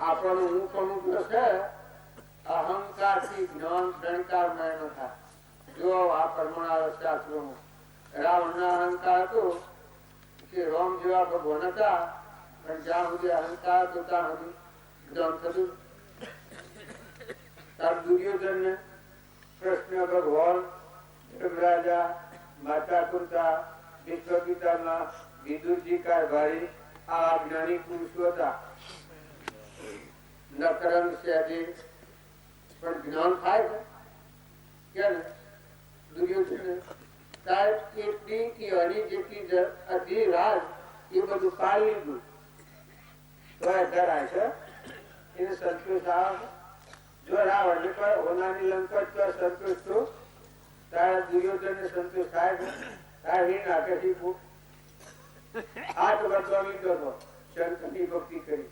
આપણને હું પણ છે અહંકાર થી જ્ઞાન શંકાર ન થાય. જો આ પરમાણુ શાસ્ત્રોમાં રાવણ ના અહંકાર હતો કે રામ જેવા ભગવાન હતા, પણ જ્યાં સુધી અહંકાર હતો ત્યાં સુધી જ્ઞાન થતું. દુર્યોધન ને કૃષ્ણ ભગવાન, રાજા, માતા કુંતા, વિશ્વ પિતામહ, વિદુરજી કારભારી આ જ્ઞાની પુરુષો હતા. નકરંગ સહેજે પણ જ્ઞાન થાય છે કેમ? દુર્યોધન એટલી જેટલી અધિરાજ એ બધું પાડી લીધું તો ધરાય છે એને સંતોષ આવે. જો રાવણ ને હોનાની લંકા સંતોષ તો તારા દુર્યોધન ને સંતોષ થાય છે. તારે હી નાખે હાથ વધવા લીધો હતો, શંકરની ભક્તિ કરી.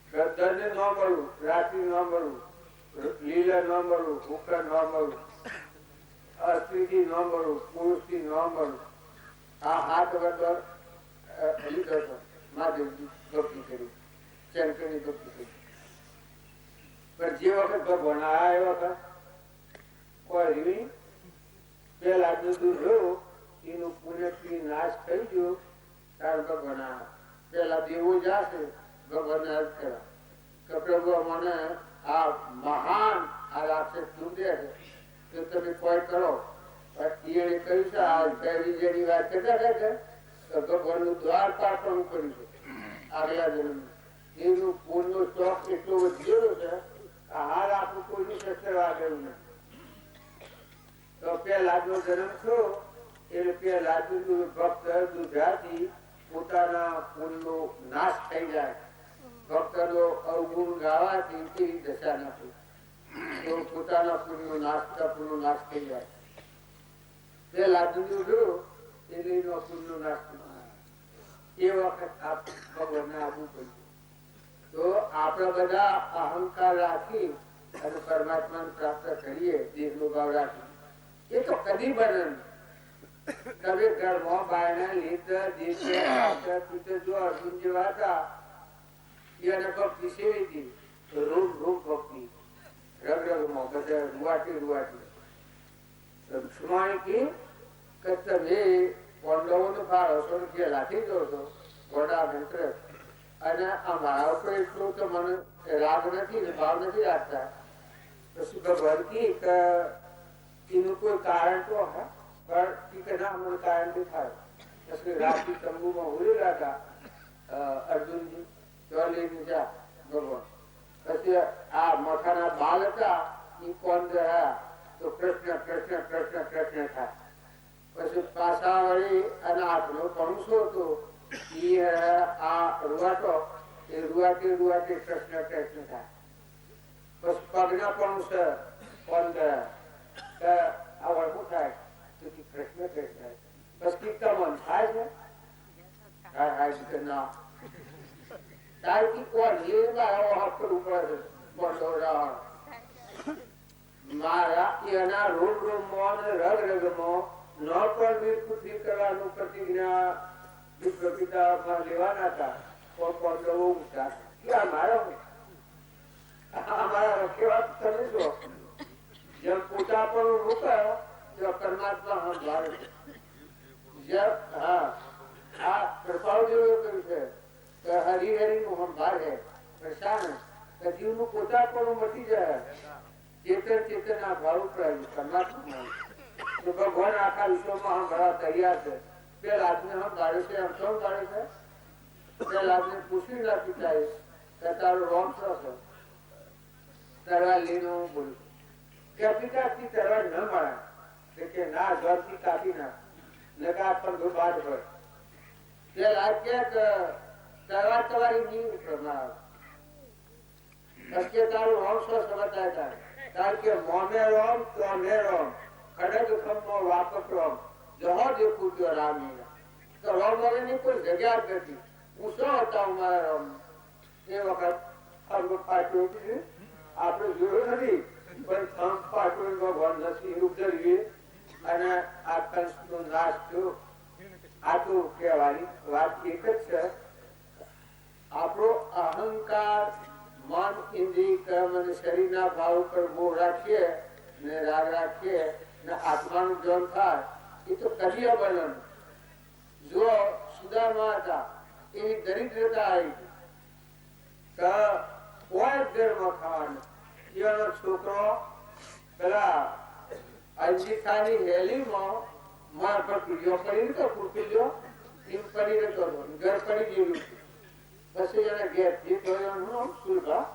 ધન ન મળવું, રાત્રિ ન મળવું, લીલા ન મળવું, ભૂખ ન મળવું, સ્ત્રીથી ન મળવું, પુરુષથી ન મળવું, આ હાથ વધવા લીધો હતો. મહાદેવજી ભક્તિ કરી, શંકરની ભક્તિ કરી. પણ જે વખત ભગવાન આયા એ વખત કોઈ પેલા દૂધ જોયું એનું પુણ્ય નાશ થઈ ગયો. તાર ભગવાન પેલા દેવો જશે ભગવાન અર્થ કરવા કે પ્રભુ મને આ મહાન આ રાક્ષસ ચૂંટે છે તો તમે કોઈ કરો. એને કહ્યું છે આ વિજયની વાત કરતા હતા કે ભગવાન નું દ્વાર પાટવાનું કર્યું છે આગલા જન્મ. એનું પૂર્ણ શોખ એટલો વધ્યો છે હાલ આપણું કોઈની શસ્ત્ર વાગેલું નથી. તો પેલા નો જન્મ થયો એટલે પેલા ભક્ત દુધાથી પોતાના પુણ્યનો નાશ થઈ જાય. ભક્તનો અવગુણ ગાવાથી કેવી દશા નથી તો પોતાના પુણ્યનો નાશ થઈ જાય. પેલા દુધું જોયું એટલે એનો પુણ્યનો નાશ થઈ જાય. એ વખત ભગવાનને આપવું પડ્યું. તો આપણે બધા અહંકાર રાખી અને પરમાત્માને પ્રાપ્ત કરીએ, દેહનો ભાવ રાખી, એ તો કદી બને. તમે ઘરમાં બાયના લીધે જો અર્જુન જેવા હતા એને ભક્તિ સેવી હતી, રૂપ રૂપ ભક્તિ, રગ રગમાં બધા રૂવાટી રૂવાટી. લક્ષ્મણ કે તમે પાંડવો નો ફાળો છો જે લાખી દો છો ઘોડા મંત્ર અને અમારા ઉપર એટલું તો મને રાગ નથી, ભાવ નથી રાખતા. પછી ભગવાન એનું કોઈ કારણ તો પણ ના મને કારણ બી થાય. પછી રાત્રિ તંબુમાં ઉરેલા હતા અર્જુનજી તો લઈને જા ભગવાન. પછી આ મઠાના બાલ હતા એ કોણ રહ્યા તો કૃષ્ણ કૃષ્ણ કૃષ્ણ કૃષ્ણ થાય. પછી પાછા વળી અને આટલો પણસો હતો આ રૂવાટો એ રૂવાટી રૂવાટી કૃષ્ણ કૃષ્ણ થાય. પછી પગના પણસ કોણ ગયા આ વળવું થાય કૃષ્ણ કૃષ્ણ. પછી કમન થાય છે ના તારથી કોણ એ હાથ કરવું પડે છે. મારા એના રોગ રોગમાં રગ રગમાં ન પણ પૃથ્વી કરવાનું પ્રતિજ્ઞા વિશ્વપિતામાં લેવાના હતા. અમારા કેવા તમે છો જેમ પોતા પણ મૂકાયો પરમાત્મા સંભાળે છે. આ કૃપાઓ જેવું કર્યું છે કે હરિહરિ નું સંભાળ છે. પ્રશાંત જીવ નું પોતા પણ મટી જાય ચેતન ચેતન આ ભાવ પરમાત્મા તો ભગવાન આખા વિશ્વમાં સંભાળવા તૈયાર છે. બે રાજને સંભાળે છે એમ શું સંભાળે છે? બે રાજને પૂછી ના પિતાએ કે તારો રોમ છો તરવા લઈને હું બોલું કે પિતાથી તરવા ન મળે કે ના જળથી કાપી ના નકા પણ બાદ હોય તે રાજ કે તરવા તમારી નહીં પ્રમાણ તારું રોમ છો સમજતા હતા કારણ કે મોમે રોમ તો મે રોમ ખડગ ખંભો વાપક રોમ જહો દેખું તો રામ તો રોમ વગરની કોઈ જગ્યા જ નથી. હું શું હતા હું મારા રોમ એ વખત ફાટ્યું આપણે જોયું નથી પણ ફાટ્યું ભગવાન નથી ઉપજરીએ અને આ કંસ નો નાશ થયો. આ તો કહેવાની વાત એક જ છે આપણો અહંકાર મન ઇન્દ્રિય કર્મ અને શરીરના ભાવ ઉપર મોહ રાખીએ ને રાગ રાખીએ ને આત્માનું જ્ઞાન થાય એ તો કદી વર્ણન. જો સુદામા હતા એવી દરિદ્રતા આવી કોઈ ઘરમાં ખાવાનું. એનો છોકરો પેલા અંજિકાની હેલીમાં માર પર પીડ્યો પડી તો કુરપીડ્યો એમ પડી રહેતો હતો, ઘર પડી ગયેલું. પછી એને ઘેર જીત હોય સુલભા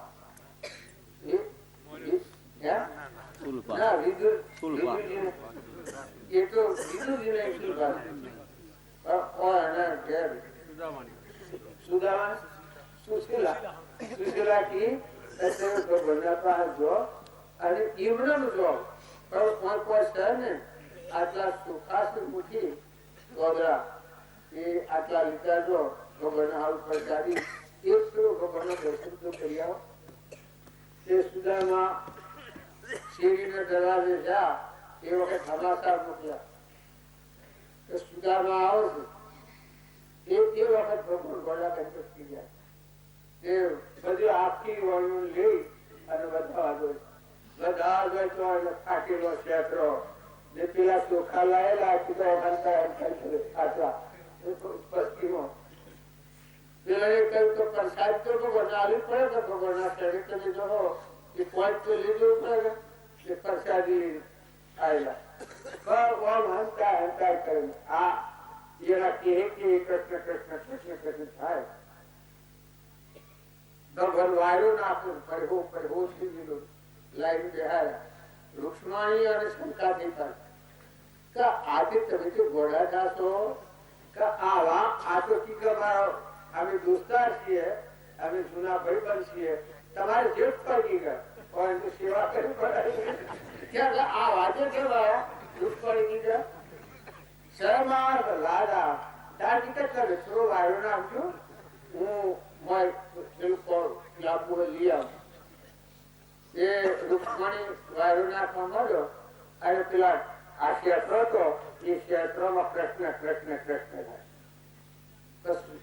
આટલા સુખાસન મૂકી ગોદરા એ આટલા લીધા જો ભગવાન હાલ પ્રસાદી એક ભગવાન દર્શન તો કરી આવો. તે સુદામાં શેરીને દરવાજે જા એ વખત સમાચાર મોકલ્યા કે સુદામાં આવશે. એ વખત ભગવાન ગોળા કંઈ થઈ ગયા. તે બધી આખી વર્ણન લઈ અને બધા ફાટેલો શેતરો ને પેલા ચોખા લાયેલા કીધો આટલા પશ્ચિમો પેલા કહ્યું તો પ્રસાદ તો બનાવવી પડે ને ભગવાનના શરીર તમે જો એ પોઈન્ટ તો લીધું પડે ને પ્રસાદી આવેલા હંતા કર્યું. આ એના કહે કે કૃષ્ણ કૃષ્ણ કૃષ્ણ કૃષ્ણ થાય. ભગવાન વાયરો નાખ્યો પડવો થઈ ગયેલો લાઈન બેહાયા. રૂક્ષ્મણી અને શંકા થઈ કે આજે તમે જો ઘોડા થશો કે આ તો ટીકા મારો અમે દોસ્તાર છીએ, અમે જૂના ભાઈબંધ છીએ, તમારે જેઠ પડી ગયા પણ સેવા કરવી પડે. આ વાંચે કેવા દુઃખ પડી ગયા શરમ લાડા તાર ટિકટ કરે થોડો વાયરો નાખજો હું લાંબુ લઈ આવું. એ રૂક્ષ્મણી વાયરો નાખવા મળ્યો અને પેલા આ ક્ષેત્ર હતો એ ક્ષેત્રમાં કૃષ્ણ કૃષ્ણ કૃષ્ણ થાય.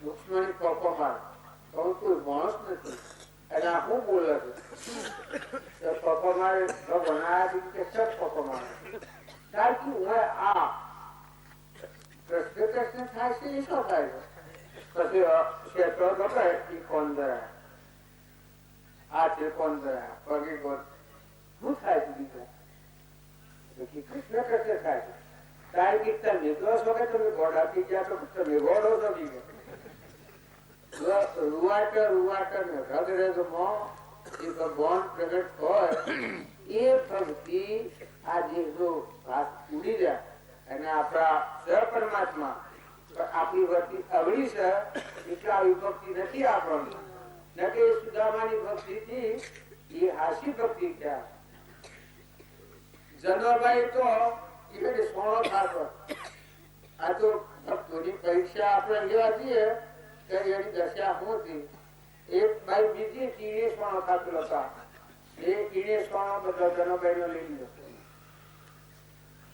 રૂક્ષ્મણી પોપો મારે કહું કોઈ માણસ નથી અને આ હું બોલે છે પોપો મારે બનાવ્યા કે સબ પોપો મારે તારથી હું આ કૃષ્ણ કૃષ્ણ થાય છે એ શું થાય છે. પછી ક્ષેત્ર ગપાય એ કોણ ધરાય આ છે કોણ ધરાય પગે કોણ શું થાય છે બીજા કૃષ્ણ કૃષ્ણ થાય છે. તારી ગીત તમે છો કે તમે ઘોડાથી ગયા તો તમે ઘોડો છો બીજો રૂવાટર રૂવાટર ને રગરગમાં એ ભગવાન પ્રગટ હોય એ ભક્તિ આ દેહનો ભાગ ઉડી જાય અને આપણા સહપરમાત્મા આપણી ભક્તિ અવળી છે એટલે આવી ભક્તિ નથી આપણને ન કે સુદામાની ભક્તિ થી એ હાસી ભક્તિ ક્યાં. જનરભાઈ તો એ સોનો થતો આ તો ભક્તોની પરીક્ષા આપણે લેવા જઈએ ત્યારે એની દશા શું હતી. એક ભાઈ બીજી કીડે સોનો ખાતો હતા એ કીડે સોનો બધો જનોભાઈ નો લઈ લીધો.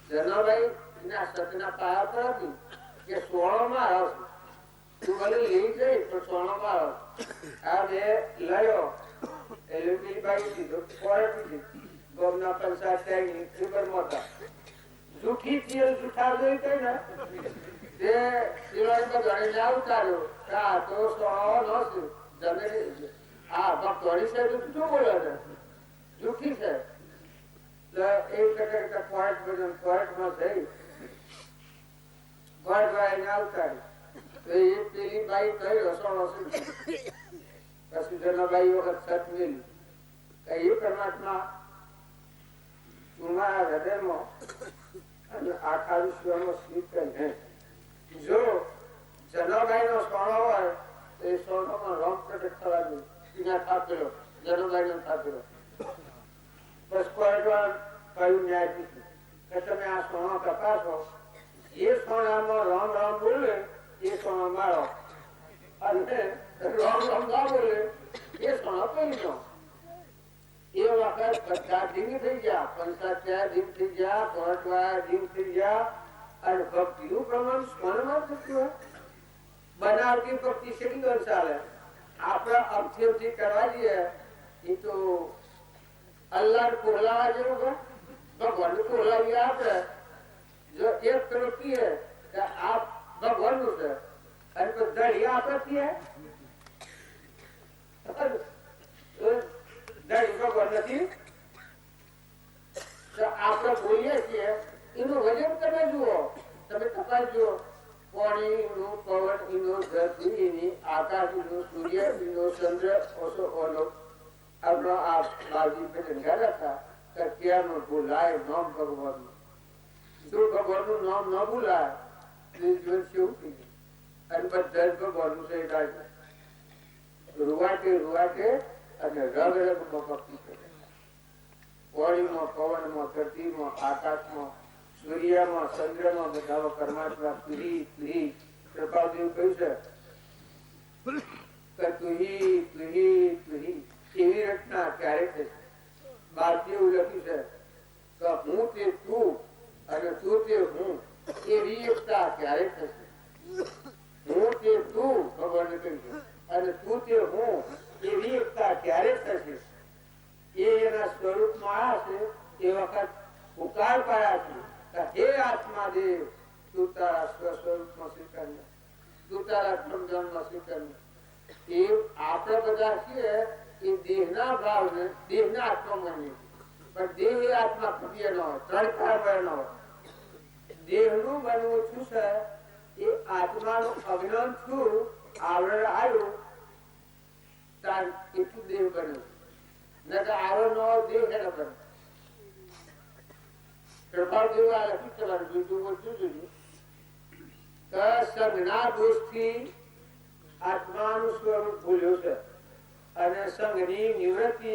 જનોભાઈ ના સતના પાયા પર હતી કે સોનો માં આવશે તું ભલે લઈ જઈ તો સોનો માં આવશે. આ બે લયો એટલે ભાઈ દીધો કોર્ટ ગોમના પંચાયત ખબર મોટા જૂઠી તેલ જૂઠા જોઈ કઈ ને તે શિવાજી ગણીને ઉતાર્યો આ તો સોનો નથી જમીન આ ભક્તોડી છે તો શું બોલે છે જૂઠી છે. એક કોર્ટ બજન કોર્ટમાં જઈ કોર્ટ વાળીને ઉતારી તો એ પેલી બાઈ કહ્યું સોનો પછી જનાબાઈ વખત સત મેલી એ પરમાત્મા તમારા હૃદયમાં અને આખા વિશ્વમાં સ્થિત છે. જો જનોભાઈ નો સોનો હોય તો એ સોનામાં રંગ પ્રગટ થવા જોઈએ થાપેલો જનોભાઈ નો થાપેલો. બસ કોઈ કયું ન્યાય કે તમે આ સોનો તપાસો એ સોનામાં રામ રામ બોલે એ સોના મારો અને રામ રામ ના બોલે એ સોના પહેરી દો. એ વખત બધા ધીમ થઈ ગયા, પંચાયત ધીમ થઈ ગયા, કોર્ટવાળા ધીમ થઈ ગયા અને ભક્તિનું પ્રમાણ સ્મરણમાં થતું હોય. બનાવતી ભક્તિ કેટલી વાર ચાલે આપણે અક્ષરથી કરવા જઈએ એ તો અલ્લાહ કોહલાવા જેવું છે. ભગવાન કોહલાવી આપે જો એક પેલો કીએ કે આ ભગવાન નું છે અને તો દળી આપડે કીએ દળી ભગવાન નથી. આપણે બોલીએ છીએ એનું વજન તમે જુઓ, તમે તપાસ જુઓ. પાણી નું, પવન નું, ધરતી ની, આકાશ નું, સૂર્ય નું, ચંદ્ર ઓનો આપણો આ બાજી પે જંગારા હતા કે ક્યાં બોલાય નામ ભગવાન નું. જો ભગવાન નું નામ ન બોલાય જીવન કેવું થઈ જાય. અને બધા ભગવાન નું છે રૂવાટે રૂવાટે અને રગ રગમાં ભક્તિ કરે. પાણીમાં, પવનમાં, ધરતીમાં, આકાશમાં, સૂર્યમાં, ચંદ્રમાં બધા પરમાત્મા તુહી તુહી. કૃપાદેવ કહ્યું છે કે તુહી તુહી તુહી. એવી રચના ક્યારે થશે? ભારતીય એવું લખ્યું છે કે હું તે તું અને તું તે હું. એવી એકતા ક્યારે થશે? હું તે તું ભગવાને કહ્યું છે અને તું તે હું. એવી એકતા ક્યારે થશે? એ એના સ્વરૂપમાં આવ્યા છે એ વખત પુકાર પાડ્યા છે હે આત્મા દેવ તું તારા સ્વસ્વરૂપમાં સ્વીકાર, તું તારા સમજણમાં સ્વીકાર. એ આપણે બધા છીએ એ દેહના ભાવને દેહના આત્મા માનીએ પણ દેહ એ આત્મા કૃત્ય ન હોય, ત્રણ કાળ ન હોય. દેહનું બનવું શું છે? એ આત્માનું અજ્ઞાન થયું આવરણ આવ્યું તાર એટલું દેહ બન્યું. આવરણ નો દેહ ને બને. કૃપાળ જેવું આ લખી તમારું બીજું બોલતું જોયું કે સંઘના દોષથી આત્માનું સ્વરૂપ ભૂલ્યું છે અને સંઘની નિવૃત્તિ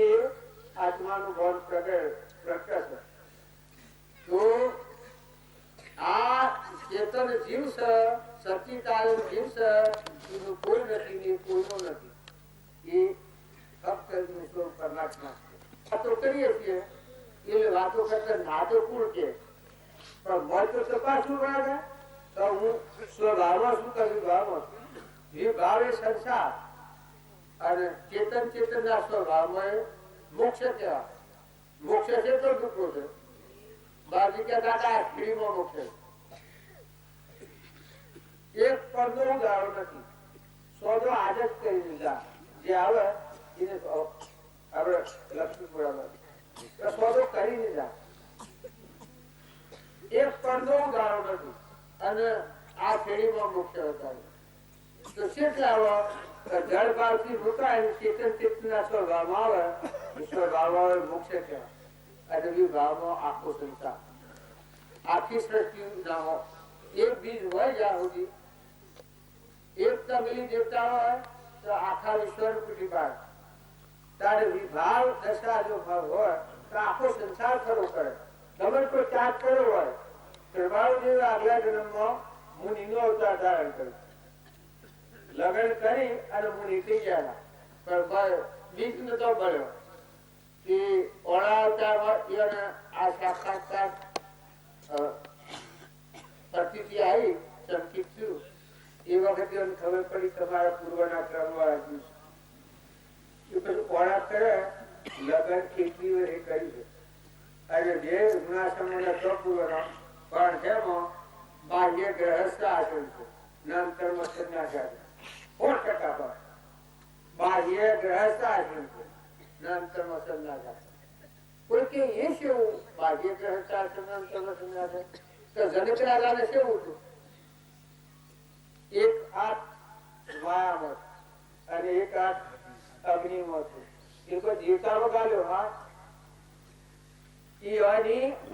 આત્માનું ભાન પ્રગટ છે. તો આ ચેતન જીવ છે, સચિતાનંદ જીવ છે, એનું કોઈ નથી ને કોઈનું નથી. એ ફક્ત એનું સ્વરૂપ પરમાત્મા. વાતો કરીએ છીએ એ વાતો કરતા ના તો કોણ કે પણ મન તો તપાસવું પડે તો હું સ્વભાવમાં શું કર્યું ભાવમાં ભાવ એ સંસાર અને ચેતન ચેતન ના સ્વભાવમાં મોક્ષ કહેવાય. મોક્ષ છે તો દુઃખો છે. બાજી કે દાદા સ્ત્રીમાં મોક્ષ એક પડદો ઉદાહરણ નથી. સોદો આજ જ કરી દીધા જે આવે એને આપણે લક્ષ્મી બરાબર સોદો કરી દીધા. એક પડદો ઉદાહરણ નથી અને આ શ્રેણીમાં મુખ્ય હતા. તો કેટલા જળ ભાવથી મુકાય ચેતન ચેતના સ્વભાવમાં આવે સ્વભાવમાં આવે મોક્ષ કહેવાય. અને વિભાવમાં આખો સંસાર આખી સૃષ્ટિ ના હોય. એક બીજ હોય જ્યાં સુધી એક તમિલી દેવતા હોય તો આખા વિશ્વ પૂરી પાડે. તારે વિભાવ દશા જો ભાવ હોય તો આખો સંસાર ખરો કરે. ગમે કોઈ ત્યાગ કર્યો હોય પ્રભાવ જેવું આગલા જન્મમાં મુનિનો અવતાર ધારણ કર્યો. લગ્ન કરી અને મુનિ થઈ ગયા પણ બીજ નતો મળ્યો. ઓળા અવતારમાં આ સાક્ષાત્કાર પ્રતિથી આવી સંકિત થયું. એ વખતે ખબર પડી તમારા પૂર્વના ક્રમ વાળા પછી ઓળા કરે લગ્ન કેટલી વાર એ કર્યું છે. અને જે ગુણાશ્રમોના પૂર્વના પણ જેમાં બાહ્ય ગ્રહસ્થ આચરણ છે નામકર્મ સંન્યાસ 100% પર બાહ્ય ગ્રહસ્થ આચરણ છે નામકર્મ સંન્યાસ. કોઈ કે એ કેવું બાહ્ય ગ્રહસ્થ આચરણ નામકર્મ સંન્યાસ તો જનક રાજાને કેવું હતું? એક હાથ માયામાં અને એક હાથ અગ્નિમાં હતું. એ કોઈ દેવતાનો ગાલ્યો હાથ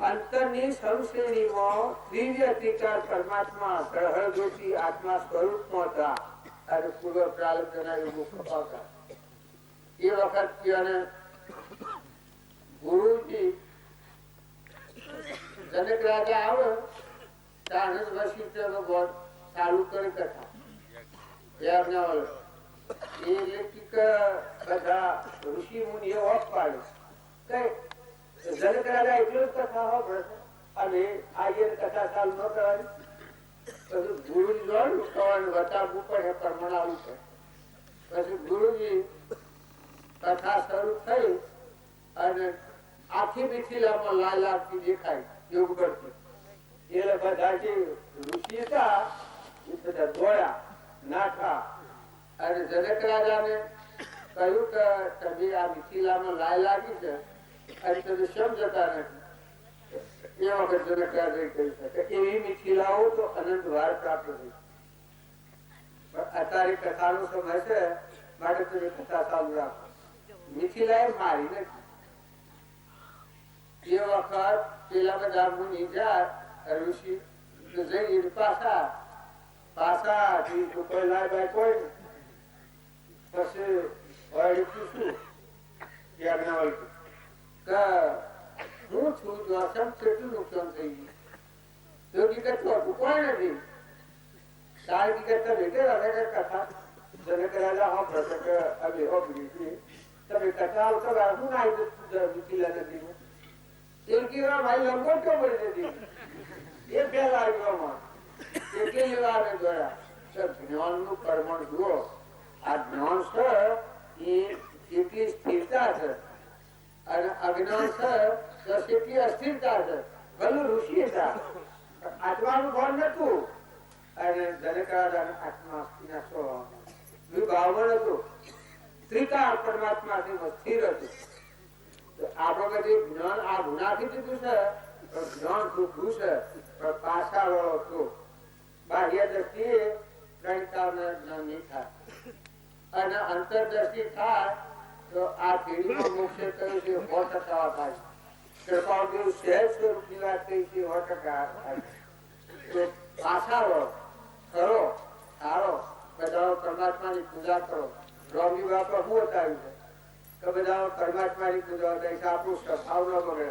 અંતરની સંશ્રેણીમાં દિવ્ય અધિકાર પરમાત્મા ગ્રહણ જ્યોતિ આત્મા સ્વરૂપમાં હતા અને પૂર્વ પ્રારબ્ધના યોગો કપાવતા. એ વખત ગુરુજી જનક રાજા આવે આનંદ વશિષ્ઠ ભગવાન ચાલુ કરે કથા. એ બધા ઋષિ મુનિ ઓફ પાડે જનક રાજા એટલું જ કથા હોય અને આજે કથા ચાલુ ન કરવાની. પછી ગુરુજી જોવાનું બતાવવું પડે, પ્રમાણાવું પડે. પછી ગુરુજી કથા શરૂ થઈ અને આખી મિથિલામાં લાલ લાગતી દેખાય યોગ કરતી. એટલે બધા જે ઋષિ હતા એ બધા દોડ્યા નાઠા અને જનક રાજાને કહ્યું કે તમે આ મિથિલામાં લાલ લાગી છે અને તમે શમ જતા નથી. એ વખત જનક રાજાએ કહ્યું છે કે એવી મિથિલાઓ તો અનંત વાર પ્રાપ્ત થઈ. અત્યારે કથાનો સમય છે માટે તમે કથા ચાલુ રાખો. મિથિલા એ મારી નથી. એ વખત પેલા બધા મુનિ જાય ઋષિ જઈ પાછા કોઈ લાય ભાઈ કોઈ પછી શું યાજ્ઞવલ્ક્ય કે હું છું જોસમ કેટલું નુકસાન થઈ ગયું. યોગી કે ચોટું કોઈ નથી. સારી કરતા બેઠે કથા જનક રાજા હો પ્રસંગ હવે હો બીજી તમે કથા આવતો હું ના મિથિલા નદીમાં એમકી ભાઈ લંબો ક્यों પડી જતી એ પહેલા આવ્યોમાં કેટલી વાર જોયા જ્ઞાન નું કર્મણ જુઓ. આ જ્ઞાન છે એ કેટલી સ્થિરતા છે અને અજ્ઞાન છે તો કેટલી અસ્થિરતા છે. ભલું ઋષિ હતા આત્માનું ભાન નતું અને જનક રાજા આત્મા અસ્થિના સ્વભાવ ભાવમાં હતું. ત્રિકાળ પરમાત્મા સ્થિર હતું. આપણે બધી જ્ઞાન આ ગુનાથી દીધું છે જ્ઞાન દુઃખું છે પણ પાછા વાળો તો બાહ્ય દ્રષ્ટિએ જ્ઞાન નહીં થાય અને અંતરદ્રષ્ટિ થાય તો આ પેઢીમાં મોક્ષ કહ્યું છે 100% થાય. કૃપાદેવ સહેજ સ્વરૂપની વાત કહી છે 100% થાય. તો પાછા વાળો કરો સારો બધા પરમાત્માની પૂજા કરો. રોમી બાપા શું બતાવ્યું છે કે બધા પરમાત્માની પૂજા થાય આપણું સ્વભાવ ન બગડે,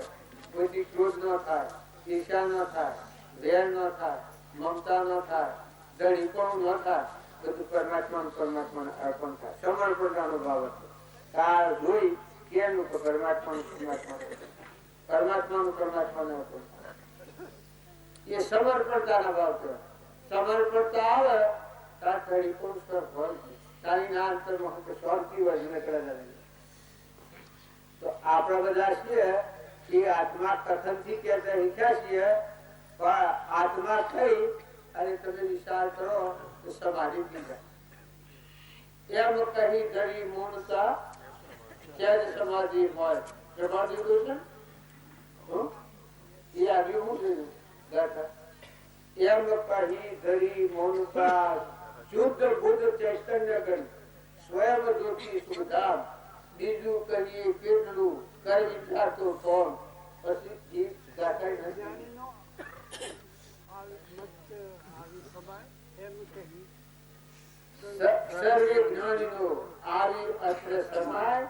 કોઈથી ક્રોધ ન થાય, ઈર્ષા ન થાય, વેર ન થાય, મમતા ન થાય, દળીપણું ન થાય. બધું પરમાત્માને અર્પણ થાય. સમર્પણનો ભાવ હતો. કાળ જોઈ કેનું તો પરમાત્માનું પરમાત્માને અર્પણ થાય. એ સમર્પણતાના ભાવ છે. સમર્પણતા આવે ત્યાં દળીપણું સ્તર હોય તારી ના અંતરમાં શાંતિ હોય જનક રાજા. તો આપણા બધા છીએ એ આત્મા કથન થી કહેતા શીખ્યા છીએ પણ આત્મા થઈ અને તમે વિચાર કરો તો સમાધિ એમ કહી ધરી મૂળતા ત્યારે સમાધિ હોય. સમાધિ છે એ આવ્યું શું થયું એમ કહી ધરી મૂળતા શુદ્ધ બુદ્ધ ચૈતન્ય ગણ સ્વયં જ્યોતિ સુધામ બીજું કરીએ કેટલું કરી જાતો કોણ પછી એક જાતાઈ નથી. સર્વે જ્ઞાનીનો આવી અત્ર સમાય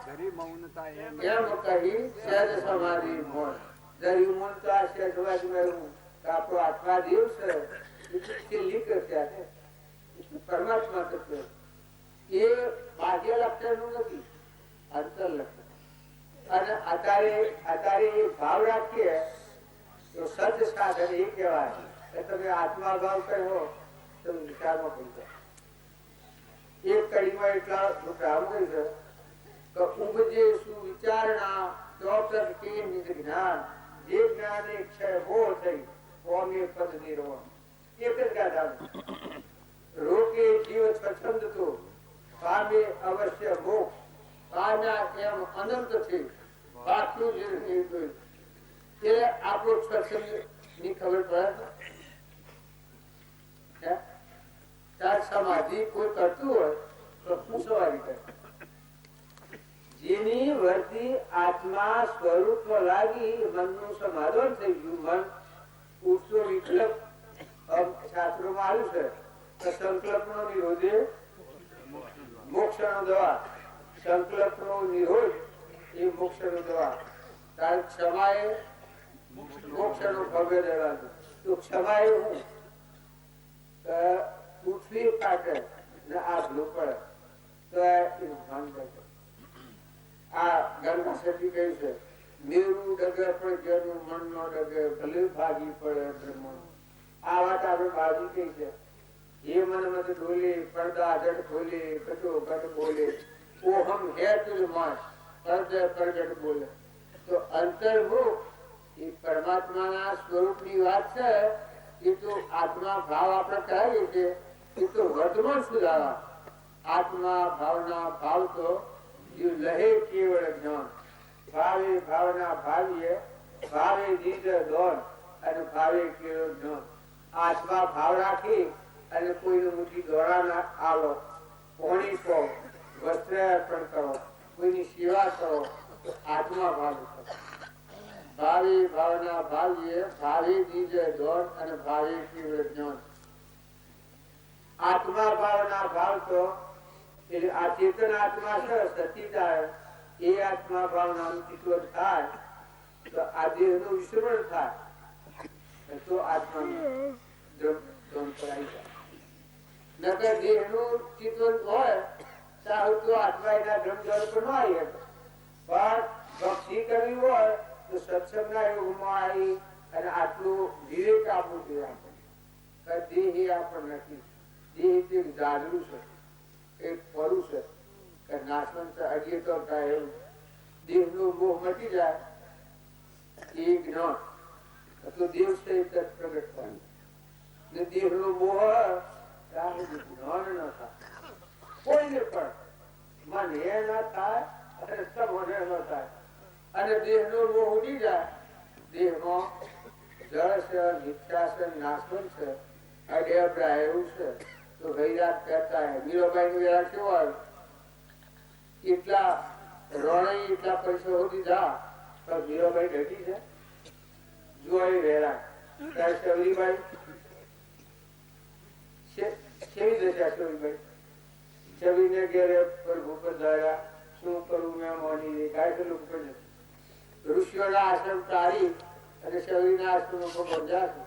એમ કહી સહેજ સમાધિ મોય. જરી મૌનતા સહેજ સમાધિ આપણો આત્મા દેવ છે પરમાત્મા તત્વ એ બાહ્ય લક્ષણ નું નથી અંતર લક્ષણ. અને અત્યારે એ ભાવ રાખીએ તો સજ્જ સાધન એ કહેવાય કે તમે આત્મા ભાવ કહો તો વિચારમાં પડી જાય. એક કડીમાં એટલા ભાવ કહી છે કે ઉપજે સુવિચારણા ચોપર કે નિજ જ્ઞાન જે જ્ઞાન એક છે બો થઈ કોમે પદ નિર્વાણ. એક જ ગાધા રોકે જીવ સ્વચ્છંદ તો પામે અવશ્ય મોક્ષ. પામ્યા એમ અનંત છે બાકી જ નહીં. એ આપણો સ્વચ્છંદ ની ખબર પડે. તાર સમાધિ કોઈ કરતું હોય તો શું સવારી કરે. જેની વર્તી આત્મા સ્વરૂપ લાગી મનનું સમાધાન થઈ ગયું. મન ઉઠતો વિકલ્પ શાસ્ત્રોમાં આવ્યું છે કે સંકલ્પ નો નિરોધે મોક્ષ નો દવા. સંકલ્પ નો નિરોધ એ મોક્ષ નો દવા. કારણ ક્ષમાએ મોક્ષ નો ભવ્ય દેવાનું. તો ક્ષમાએ હું પૃથ્વી કાઢે ને આ ભૂ પડે તો એનું ભાન કરે. આ ગંગા સતી કહ્યું છે મેરું ડગે પણ જેનું મન નો ડગે ભલે ભાગી પડે બ્રહ્મ. આ વાત આપણે બાજી કઈ છે. એ મને મત ડોલે પડદા જડ ખોલે કટો કટ બોલે ઓહમ હે તુજ માસ પરગટ બોલે તો અંતર્મુખ એ પરમાત્માના સ્વરૂપની વાત છે. એ તો આત્મા ભાવ આપણે કહીએ છીએ એ તો વર્તમાન સુધારા. આત્મા ભાવના ભાવ તો લહે કેવળ જ્ઞાન. ભાવે ભાવના ભાવીએ ભાવે નિજ દોન અને ભાવે કેવળ જ્ઞાન. આત્મા ભાવ રાખી અને કોઈને મુઠ્ઠી દોરા ના આલો, પોણી કહો, વસ્ત્ર અર્પણ કરો, કોઈની સેવા કરો તો આત્મા ભાવ કરો. ભાવે ભાવના ભાવીએ ભાવે નિજ દોન અને ભાવે કેવળ જ્ઞાન. આત્મા ભાવના ભાવ તો એટલે આ ચેતન આત્મા છે સચિદાય એ આત્મા ભાવનાનું ચિત્તવન થાય તો આ દેહનું વિસ્મરણ થાય તો આત્માનું ધ્યાન કરાઈ જાય. નકર દેહનું ચિત્તવન હોય તો આત્મા એના ધ્રમદ્વાર પર ન આવી શકે. પણ ભક્તિ કરવી હોય તો સત્સંગના યોગમાં આવી અને આટલું વિવેક આપવું જોઈએ આપણને. દેહ એ આપણને નથી. દેહ તે જાગરું છે, એક ફરું છે કે નાશવંત છે, અડીએ તો થાય એવું. દેહનો મોહ મટી જાય એ જ્ઞાન તો દેવ છે એ પ્રગટ થાય. ને દેહનો મોહ જ્ઞાન ન થાય કોઈને પણ. મન એ ના થાય અને સબોને ન થાય. અને દેહનો મોહ ઉડી જાય. દેહમાં જળ છે, મિથ્યા છે, નાશવંત છે, અડેબરા એવું છે તો વૈરાગ કહેતા હે. મીરાબાઈ નું વૈરાગ કેવો આવ્યો? એટલા રોણી એટલા પૈસા સુધી જા તો મીરાબાઈ ડટી છે. જો એ વૈરાગ ત્યારે શબરીબાઈ કેવી દશા? શબરીબાઈ છબીને ઘેરે પ્રભુ પર ધાર્યા શું કરવું મેં મોની રે કાય પેલું પડે. ઋષિઓના આશ્રમ તારી અને શબરીના આશ્રમ પર બંધ્યા છે.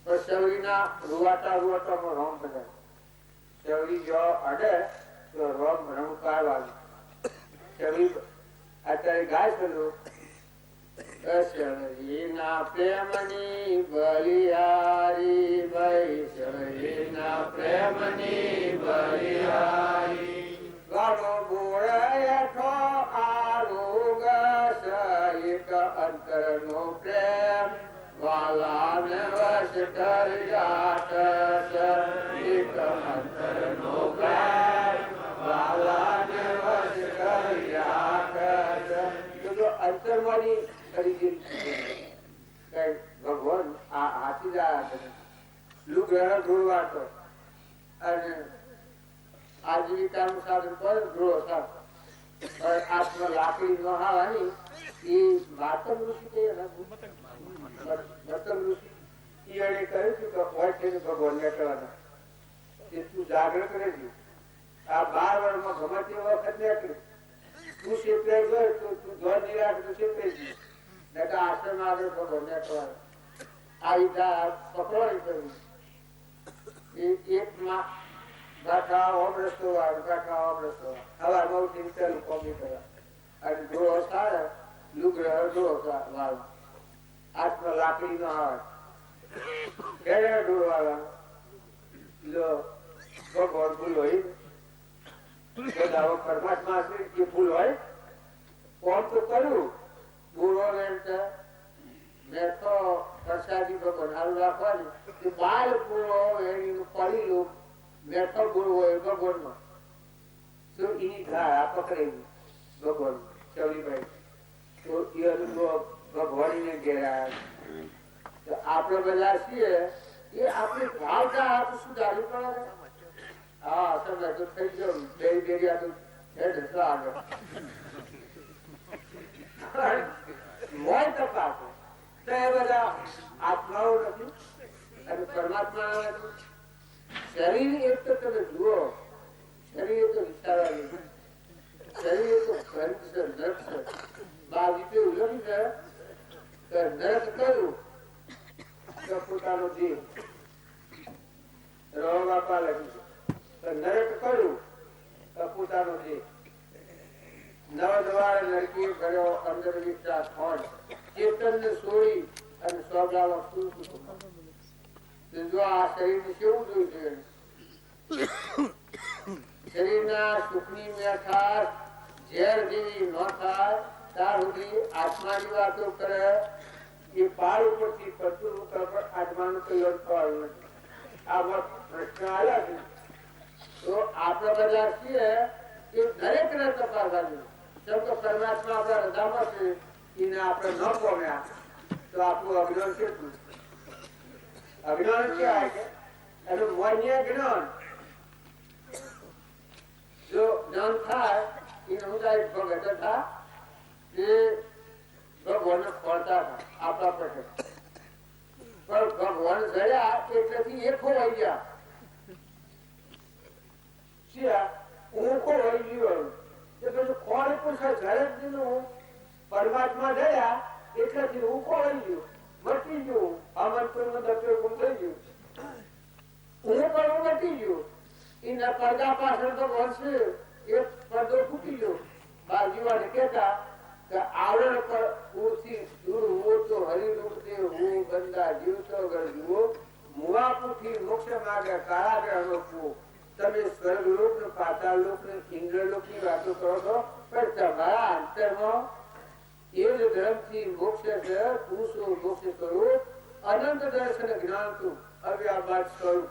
પણ શબરીના રૂવાટા રૂવાટામાં રોમ બધા શબરી જો અડે તો રોમ રમકાર વાગે. શબરી અત્યારે ગાય ચલો શબરીના પ્રેમની બલિહારી ભાઈ, શબરીના પ્રેમની બલિહારી. ગાડો બોળેઠો આરોગ સહિત અંતરનો પ્રેમ વાલાને વશ કર્યાટ સહિત અંતરનો પ્રેમ વાલાને વશ કર્યાટ. તો અંતરમાંની ભગવાન આ હાથી જાય લુગ્રહ ધોળવાતો અને આજીવિકાનું સાધન પર ધ્રુવ સાધન. આત્મા લાકડી ન હાવાની એ માતમ ઋષિ કહે મતમ ઋષિ એને કહ્યું છું કે હોય છે ભગવાન ને કહેવાના એ તું જાગૃત રહેજો. આ 12 વર્ષમાં ગમે તે વખત નીકળ્યું તું શેતરાઈ ગયો તો તું ધોર નહીં રાખ તો શેતરાઈ ગયું. આશ્રમ આગળ ભગવાન ને કહેવાના આ વિધા પકડવાની કરવી. એક માં ગાંઠા ઓમ રસ્તો વાળ ગાંઠા ઓમ રસ્તો હવા બહુ ચિંતા કોમી કરવા અને ધોળો સારા લુગડા ધોળો વાળ આત્મા લાકડી નો આવે ક્યારે ઢોળવાળા લો ભગવાન ભૂલ હોય બધા પરમાત્મા છે એ ભૂલ હોય કોણ તો કર્યું બુરો ને મેં તો પ્રસાદી ભગવાન સારું રાખવાની બાલ પૂરો એની પડેલું બેઠો ગુરુ હોય ભગવાન માં તો એની ઘા પકડેલી ભગવાન ચવડીભાઈ તો એ ભગવાન ને ઘેરા. આપડે બધા છીએ એ આપણી ભાવના આપણે સુધારવી પડે. હા સમય તો થઈ ગયો બે બેરિયા તો આગળ મોય તપાસ તો એ બધા આત્માઓ નથી અને પરમાત્મા નથી. શરીર એક તો તમે જુઓ શરીર તો વિચારવાનું શરીર તો ગ્રંથ છે નર્ક છે. બાજુ ઉલ્લંઘન છે કે નર્ક કયું તો પોતાનો દેહ રો બાપા લખ્યું છે નરક કયું તો પોતાનો દેહ. નવ દ્વાર નરકી ગયો અંદર વિશ્વાસ હોય ચેતન ને છોડી અને સ્વભાવ જો આ શરીર ને કેવું જોયું છે શરીરના સુખની મેઠાશ ઝેર જેવી ન થાય ત્યાં સુધી આત્માની વાતો કરે એ પાર ઉપરથી પતું ઉપર આત્માનું કોઈ અર્થ થવાનું નથી. આ પ્રશ્ન આવ્યા છે તો આપણે બધા છીએ એ દરેક ને તપાસવાનું. જેમ તો પરમાત્મા આપણા હૃદયમાં છે એને આપણે ન પામ્યા તો આપણું અજ્ઞાન કેટલું? અજ્ઞાન કહેવાય છે એનું માન્ય જ્ઞાન. જો જ્ઞાન થાય એને હું એક ભગત હતા એ ભગવાન ખોરતા હતા આપણા પ્રકટ, પણ ભગવાન ગયા એટલેથી એ ખોવાઈ ગયા. હું ખોવાઈ ગયો એ બધું કોણ પૂછે ઘરે જ દીધું. પરમાત્મા ગયા એટલેથી હું ખોવાઈ ગયું, મટી ગયું. આમંત્રણ નો દફતર ગુમ થઈ ગયું. હું પણ હું મટી ગયું. એના પડદા પાછળ તો વળશે એ પડદો ફૂટી ગયો. બાજુવાને કહેતા કે આવરણ પર પૂરથી દૂર હો તો હરિરૂપ તે હું બંદા જીવતો ગરજુઓ મુવા પૂઠી મોક્ષ માર્ગે કાળાગ્રહનો કુવો. તમે સ્વર્ગલોક ને પાતાળ લોક ને ઇન્દ્રલોક ની વાતો કરો છો પણ તમારા અંતરમાં એ જ ધર્મથી મોક્ષ છે. પુરુષો મોક્ષ કરું અનંત દર્શન જ્ઞાન તું અવ્યાબાદ સ્વરૂપ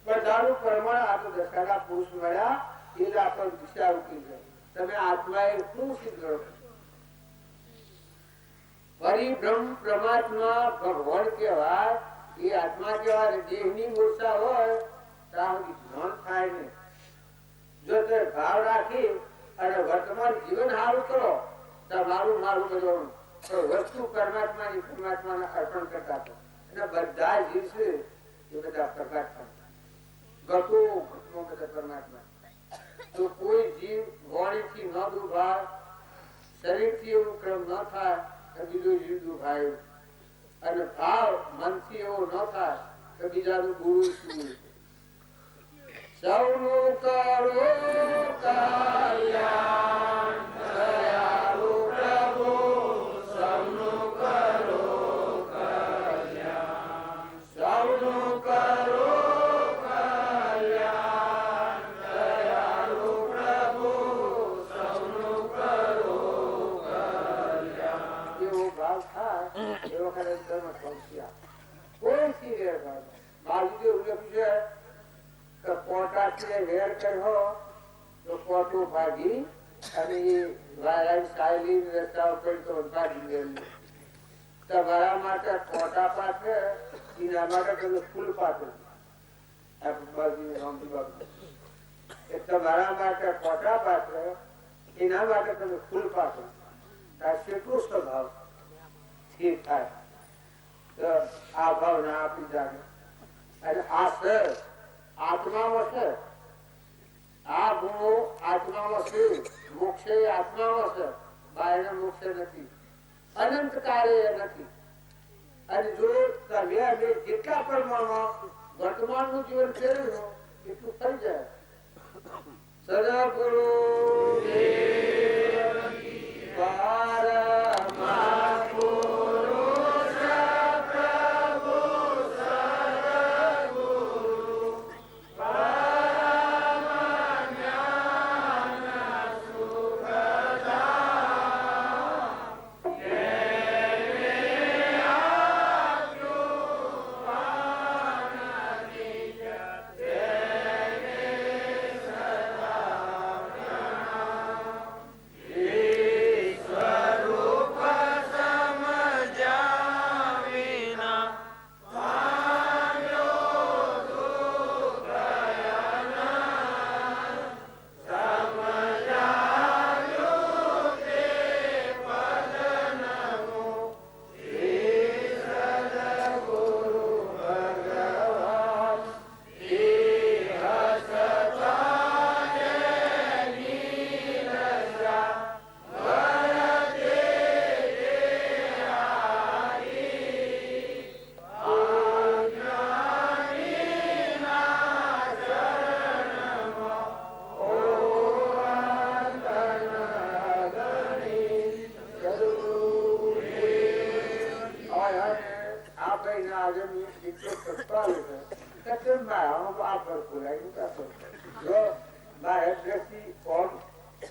બધાનું પ્રમાણ આ તો દશાના પુરુષ મળ્યા એટલે આપણને દિશા ઉકી છે. તમે આત્માએ શું સિદ્ધ કરો? પરિબ્રહ્મ પરમાત્મા ભગવાન કહેવાય એ આત્મા કહેવાય. દેહની મૂર્છા હોય ત્યાં જ્ઞાન થાય નહીં. જો તે ભાવ રાખી અને વર્તમાન જીવન સારું કરો તમારું મારું બધું વસ્તુ પરમાત્માની પરમાત્માને અર્પણ કરતા હતા અને બધા જીવ છે એ બધા પ્રકાશ થાય ગતો બધા પરમાત્મા. તો કોઈ જીવ વાણીથી ન દુભાય, શરીરથી એવું ક્રમ ન થાય કે બીજું જીવ દુભાય, અને ભાવ મનથી એવો ન થાય કે બીજાનું ગુરુ શું. સૌનું કરો કલ્યાણ દયાળુ પ્રભુ, સૌનું કરો કલ્યાણ, સૌનું કરો કલ્યાણ દયાળુ પ્રભુ, સૌનું કરો કલ્યાણ. એવો ભાવ થાય એ વખતે ધર્મ પહોંચ્યા કોઈ સિરિયર ભાવ બાજુ લખ્યું છે પોટાથી વેર કર્યો તો પોટું ભાગી અને એ સાયલી રસ્તા ઉપર તો ભાગી ગયેલું. તમારા માટે પોટા પાથે એના માટે તમે ફૂલ પાથે તમારા માટે પોટા પાથે એના માટે તમે ફૂલ પાથે કેટલું સ્વભાવ સ્થિર થાય. આ ભાવ ના આપી જાગે અને આ સર આત્મામાં છે. આ ગુણો આત્મામાં છે. મોક્ષ આત્મામાં છે, બહાર મોક્ષ નથી, અનંત કાળે નથી. અને જો તમે જેટલા પ્રમાણમાં વર્તમાન નું જીવન ફેરવ્યું એટલું થઈ જાય. સદગુરુ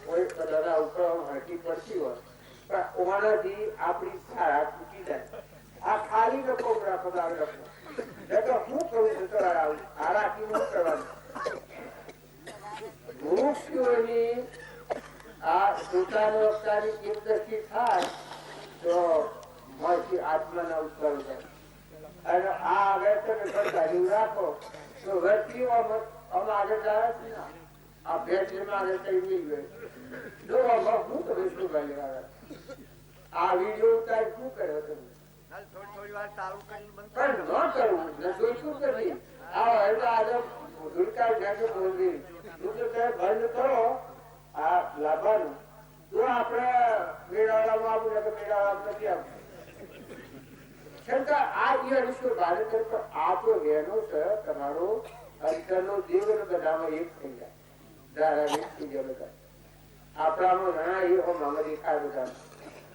કોઈ દાદા ઉપર હરકી પડતી હોય પણ ઓનાથી આપણી સારા તૂટી જાય. આ ખાલી લોકો રાખો રાખો હું કરું છું તો આ રાખી ન કરવાનું. વૃક્ષોની આ પોતાનો અવતારી એક દ્રષ્ટિ થાય તો મળતી આત્માના ઉત્તર થાય. અને આ આગળ તમે કરતા એવું રાખો તો વ્યક્તિઓ આમ આગળ જાય છે ને આ ભેટમાં આગળ કઈ નહીં ગયો જો હું તો વિષ્ણુ ભાઈ આ વિડીયો ઉતાર શું કર્યો તમે થોડી વાર ચાલુ કરી ન કરવું જોઈશું કે નહીં. બંધ કરો આ લાભવાનું તો આપણે મેળાવડામાં આવું ને મેળાવડા નથી આવતું. આ વિશ્વ ભારત આ તો રહેનો છે તમારો અંતરનો દેવ બધામાં એક થઈ જાય થઈ જાય બધા આપણામાં ઘણા એ મામા દેખાય બધા.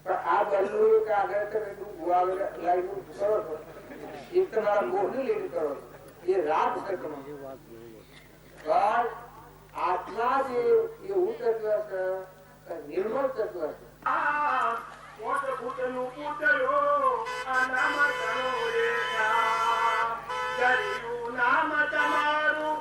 પણ આ બનવું કે આગળ તમે લાઈન કરો છો એ તમારા મોહની લઈને કરો છો એ રાગ છે તમારું. પણ આત્મા જે એવું તત્વ છે નિર્મળ તત્વ છે. નામ તમારું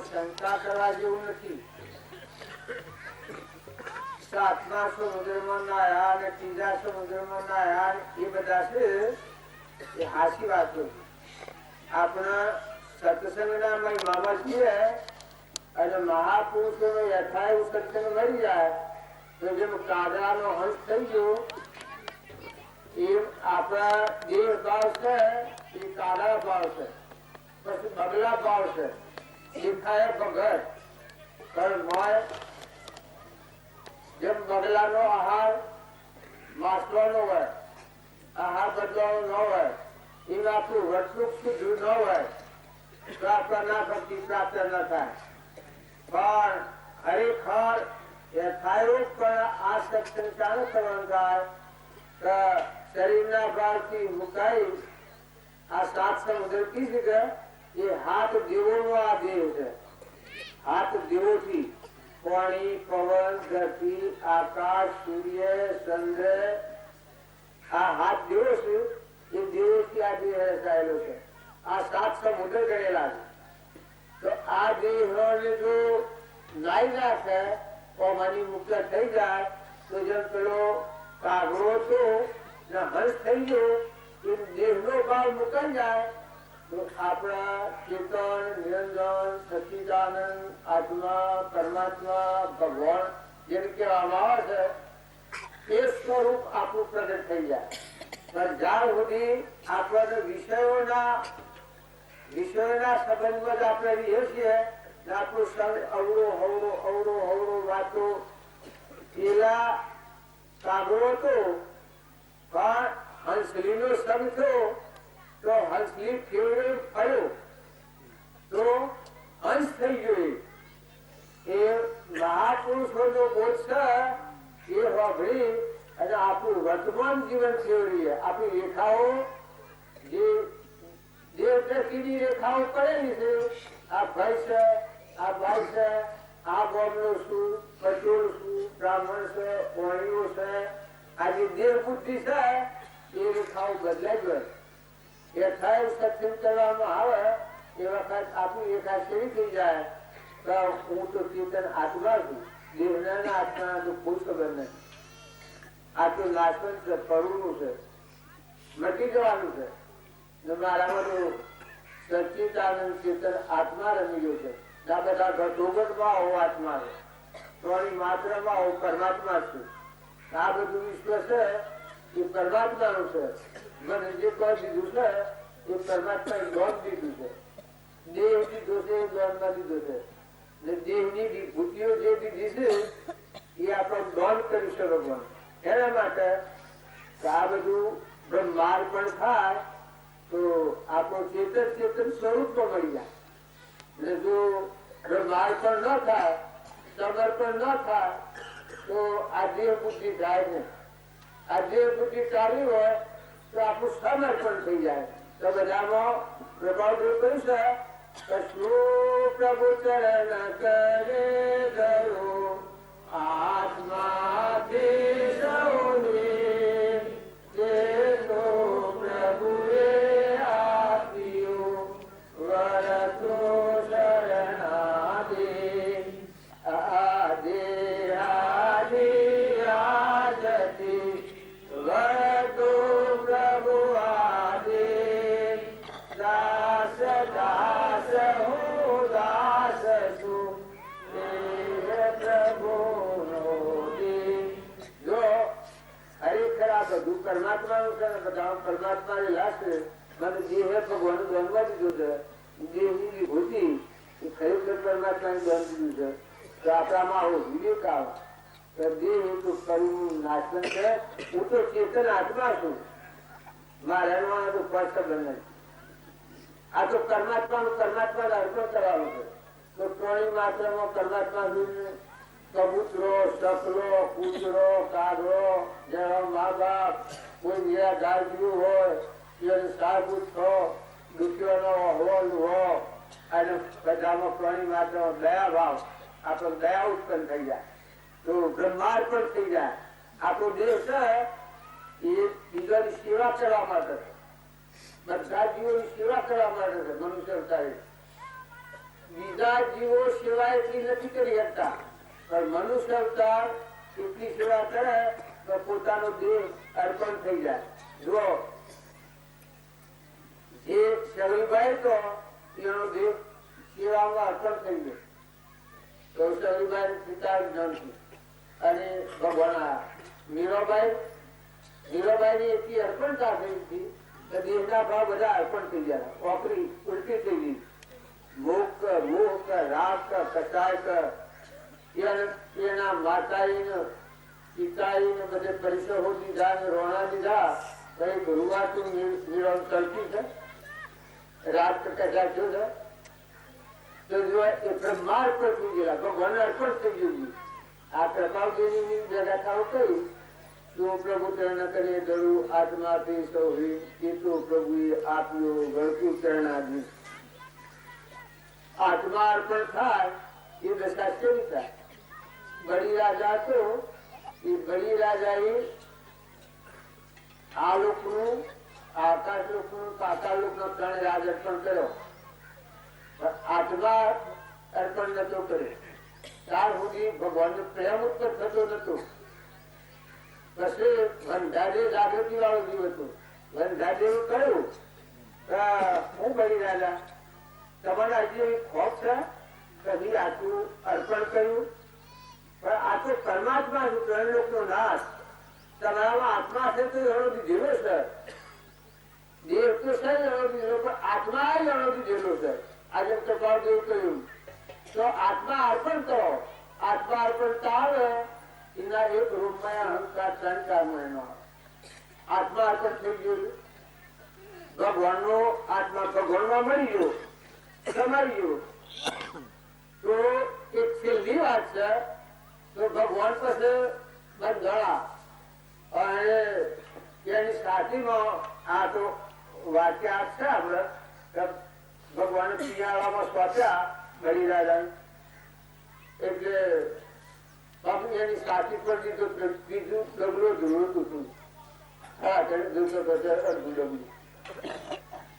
શંકા કરવા જેવું નથી. સાતમા સમુદ્રમાં નાયા અને ત્રીજા સમુદ્રમાં નાયા એ બધા છે એ હાસી વાતો. આપણા સત્સંગના મહિમામાં છીએ અને મહાપુરુષો નો યથાર્થ સત્સંગ મળી જાય તો જેમ કાગડાનો હંસ થઈ ગયો એમ આપણા દેહ ભાવ છે એ કાગડા ભાવ છે, પછી બગલા ભાવ છે. દેખાય ભગત જેમ બગલાનો આહાર માસવાનો હોય, આહાર બદલાવો ન હોય, એ આપણું વર્તણૂક શુદ્ધ ન હોય તો આપણા ભક્તિ પ્રાપ્ત ન થાય. પણ ખરેખર યથાર્થ પણ આ સત્સંગ ચાલુ કરવાનું થાય તો શરીરના ભાવથી મુકાઈ આ સાત સમુદ્ર કી જગ્યા એ હાથ દેવો નો આ દેવ છે. હાથ દેવો થી પાણી, પવન, ધરતી, આકાશ, સૂર્ય, ચંદ્ર આ હાથ દેવો છે એ દેવો થી આ દેહ રચાયેલો છે. આ સાત સમુદ્ર ગણેલા છે. તો આ દેહ જો નાઈ નાખે ઓમાની મુક્ત થઈ જાય તો જેમ પેલો કાગડો હતો ને હંસ થઈ ગયો એ દેહ નો ભાવ મુકાઈ જાય તો આપણા ચેતન, નિરંજન, સચ્ચિદાનંદ, આત્મા, પરમાત્મા, ભગવાન જેમ કહેવામાં આવે છે એ સ્વરૂપ આપણું પ્રગટ થઈ જાય. પણ જ્યાં સુધી આપણને વિષયોના સંબંધમાં જ આપણે રહીએ છીએ આપણું સંગ અવળો વાતો પેલા કાગડો તો પણ હંસલી નો સંગ થયો તો હંસલી ફેવરે ફળ્યો તો હંસ થઈ ગયો. એ મહાપુરુષો નો બોધ છે એ વાપરી અને આપણું વર્તમાન જીવન ફેવરીએ. આપણી રેખાઓ જે દેવદૃષ્ટિની રેખાઓ કરેલી છે આ ભાઈ છે, આ ભાઈ છે, આ ગોમનો શું, કચોર શું, બ્રાહ્મણ છે, વાણીઓ છે, આ જે દેવ બુદ્ધિ છે એ રેખાઓ બદલાઈ ગઈ. યથાર્થ સત્સંગ કરવામાં આવે એ વખત આપણી રેખા કેવી થઈ જાય તો હું તો ચેતન આત્મા છું, દેવના આત્મા તો કોઈ ખબર નથી. આ તો નાશવંત છે, પડવું છે, મટી જવાનું છે. મારામાં તો સચ્ચિદાનંદ ચેતન આત્મા રમી ગયો છે. આ બધા ઘટોઘટમાં હોવ આત્મા છે, થોડી માત્રામાં હોવ પરમાત્મા છે. આ બધું વિશ્વ છે એ પરમાત્માનું છે. મને જે કોઈ દીધું છે એ પરમાત્મા લોન દીધું છે. દેહ દીધો છે એ લોન માં દીધો છે. દેહની વિભૂતિઓ જે દીધી છે એ આપણે લોન કરી છે ભગવાન. એના માટે આ બધું બ્રહ્માંડ પણ થાય તો આપણું ચેતન સ્વરૂપમાં મળી જાય. એટલે જો બ્રહ્માંડ પણ ન થાય, સમર્પણ ન થાય તો આ દેહ બુદ્ધિ થાય ને. આ દેહ બુદ્ધિ ચાલી હોય તો આપણું સમર્પણ થઈ જાય. તો બધામાં પ્રભાવ કર્યું છે કશું પ્રભુ ચરણ કરે ગયો આત્માથી સૌને તો પ્રભુએ આપ્યો વરતો શરણાદે આદે આદિ આદતિ વરતો પ્રભુ આદે દાસ દાસ હો દાસ તું પ્રભુ જો ખરેખર આ બધું પરમાત્માનું છે ને બધા પરમાત્મા લાગશે. મને દેહ ભગવાન ગણવા દીધું છે. દેહની વિભૂતિ એ ખરેખર પરમાત્માને ગણ દીધું છે. તો આપણામાં આવો વિવેક આવે દેહ તો કરવું નાશન છે. હું તો ચેતન આત્મા છું. મારા તો સ્પષ્ટ બને. આ તો પરમાત્માનું પરમાત્મા અર્પણ કરવાનું છે. તો પ્રાણી માત્રમાં પરમાત્મા કબૂતરો, સકલો, કૂતરો, કાગડો, જેવા મા બાપ, કોઈ નિરાધાર જીવ હોય એને સાબુત થો, દુખ્યોનો હોલ હો અને બધામાં પ્રાણી માત્રમાં દયા ભાવ આપણો દયા ઉત્પન્ન થઈ જાય તો બ્રહ્માંડ પણ થઈ જાય. આપણો દેહ છે એ બીજાની સેવા કરવા માટે છે. બધા જીવોની સેવા કરવા માટે છે. મનુષ્ય અવતારે બીજા જીવો સેવા એટલી નથી કરી શકતા પણ મનુષ્ય અવતાર એટલી સેવા કરે તો પોતાનો દેહ અર્પણ થઈ જાય. જો જે શરીરભાઈ તો એનો દેહ સેવામાં અર્પણ થઈ ગયો તો શરીરભાઈ પિતા જ્ઞાનથી અને ભગવાન મીરાબાઈ ની એટલી અર્પણતા થઈ હતી કે દેહના ભાવ બધા અર્પણ થઈ ગયા. ઓકરી ઉલટી થઈ ગઈ. મોક મોહ રાગ કચાય એના માતાઈ પિતાઈ ને બધે પરિસરો દીધા ને રોણા દીધા. કઈ ગુરુવાતું નિરમ ચલતી છે રાત કચા શું છે તો જો એ બ્રહ્માંડ પર થઈ ગયેલા ભગવાન અર્પણ થઈ ગયું. આ પ્રભાવદેવી જગાથાઓ કહી તો પ્રભુ ચરણ કરીએ ધરું આત્માથી સૌ એ તો પ્રભુએ આપ્યો ગળતું ચરણાજી. આત્મા અર્પણ થાય એ દશા કેવી થાય. બળી રાજા તો એ બળી રાજા એ આ લોકનું આકાશ લોકનું પાતાળ લોકનો ત્રણ રાજ અર્પણ કર્યો. આત્મા અર્પણ નતો કર્યો. ત્યાર સુધી ભગવાન નો પ્રેમ ઉત્પન્ન થતો નતો. પછી વનરાજે જાગૃતિ વાળો જીવ હતો. વનરાજે કહ્યું હું બળી રાજા તમારા હજી ખોફ છે કદી આટલું અર્પણ કર્યું પણ આ તો પરમાત્મા છે. ત્રણ લોક નો નાશ તમારામાં આત્મા છે તો એનો દીધેલો છે. દેહ તો છે એનો દીધેલો પણ આત્મા એનો દીધેલો છે. આજે કપાળ જેવું કહ્યું તો આત્મા અર્પણ કરો. આત્મા અર્પણ આવે એના એક રૂપમાં અહંકાર ત્રણ કારણો આત્મા અર્પણ થઈ ગયું. ભગવાન નો આત્મા ભગવાનમાં મળી ગયો સમાઈ ગયો તો એક છેલ્લી વાત છે તો ભગવાન પાસે બંધણા અને એની સાથીમાં આ તો વાક્ય છે આપડે ભગવાન પિયાળામાં સ્વાત્યા બળી રાજા એટલે એની સાથી પર બીજું ડગલો ધૂળતું હતું. હા અડધું ડગલું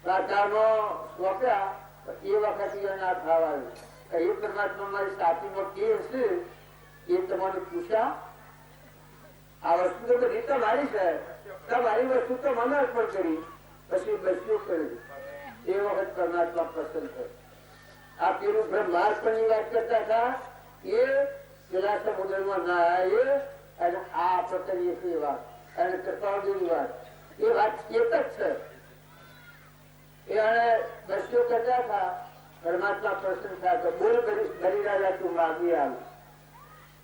રાજામાં સ્વાપ્યા એ વખત ના ખાવા એ પરમાત્મા મારી સાથીમાં કે હશે એ તમારે પૂછ્યા. આ વસ્તુ તો બધી તમારી છે. તમારી વસ્તુ તો મને અર્પણ કરી પછી બસ્યું કર્યું. એ વખત પરમાત્મા પસંદ થયો. આ પેલું બ્રહ્માર્પણ ની વાત કરતા હતા એ પેલા સમુદ્રમાં ના અને આ પ્રકારની વાત અને કૃપાળુની વાત એ વાત એક જ છે. એને દસ્યો કરતા હતા પરમાત્મા પ્રસન્ન થાય તો બોલ બલિરાજા તું માગી આવી.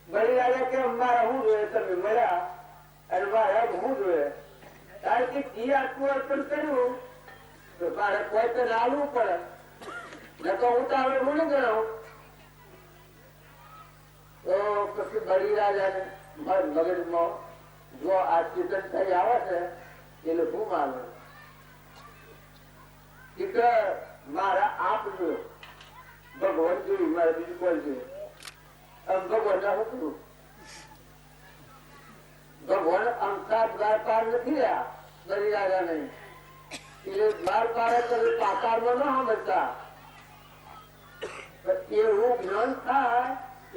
બલિરાજા કે અમારા હું જોઈએ તમે મળ્યા અને મારા હું જોઈએ કારણ કે ઈ આત્મઅર્પણ કર્યું તો મારે કોઈ તો આવવું પડે ન તો હું તો હવે ભૂલી ગયો. તો પછી બલિરાજાને મગજમાં જો આ ચેતન થઈ આવે છે એટલે હું માને મારા આપ જો ભગવાન જોયું મારે બીજું કોઈ જોયું. આમ ભગવાન ના હતું ભગવાન અંકાર દ્વાર પાર નથી રહ્યા બલિરાજા નહીં એટલે દ્વાર પાર પાતાળમાં ના સમજતા એવું જ્ઞાન થાય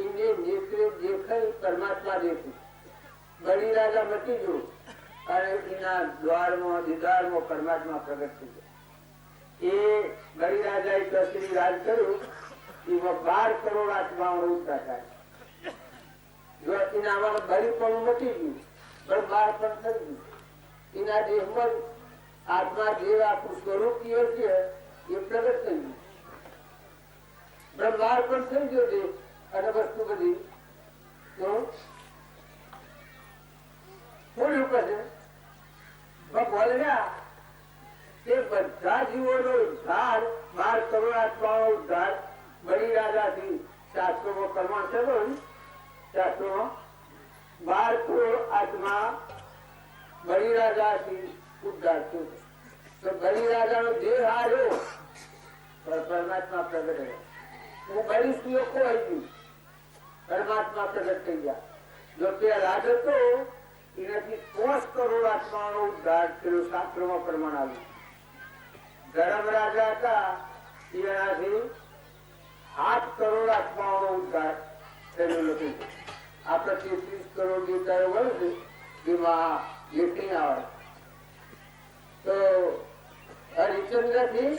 એને નેત્રે દેખાય પરમાત્મા દેખું. બલિરાજા મટી ગયું અને એના દ્વારમાં દીદારમાં પરમાત્મા પ્રગટ થઈ ગયા. એ બલિરાજાએ કસરી રાજ કર્યું એમાં 12 કરોડ આત્માઓ ઉત્તા થાય. જો એના બલિ પણ મટી ગયું પણ 12 પણ થઈ ગયું. એના દેહમાં આત્મા જે આખું સ્વરૂપીય છે એ પ્રગટ થઈ ગયું. બ્રહ્માંડ પણ થઈ ગયો છે અને વસ્તુ બધી બોલ્યું પછી ભગવાન તે બધા જીવોનો ઉદ્ધાર 12 કરોડ આત્માનો ઉદ્ધાર બલિરાજાથી શાસ્ત્રોમાં પ્રમાણ છે. શાસ્ત્રોમાં 12 કરોડ આત્મા બલિરાજાથી ઉદ્ધાર થયો. તો બલિરાજાનો દેહ આવ્યો પરમાત્મા પ્રગટ થયો. હું બલિષ્ઠીઓ ખોવાઈ ગયું પરમાત્મા પ્રગટ થઈ ગયા. જો તે રાજ હતો એનાથી 5 કરોડ આત્માનો ઉદ્ધાર કર્યો શાસ્ત્રોમાં પ્રમાણ આવ્યું. ધર્મ રાજા હતા એનાથી 8 કરોડ આત્માઓનો ઉદ્ધાર થયેલો નથી. આપણે 33 કરોડ દેવતાઓ હોય છે એમાં લેખી આવે તો હરિચંદ્ર થી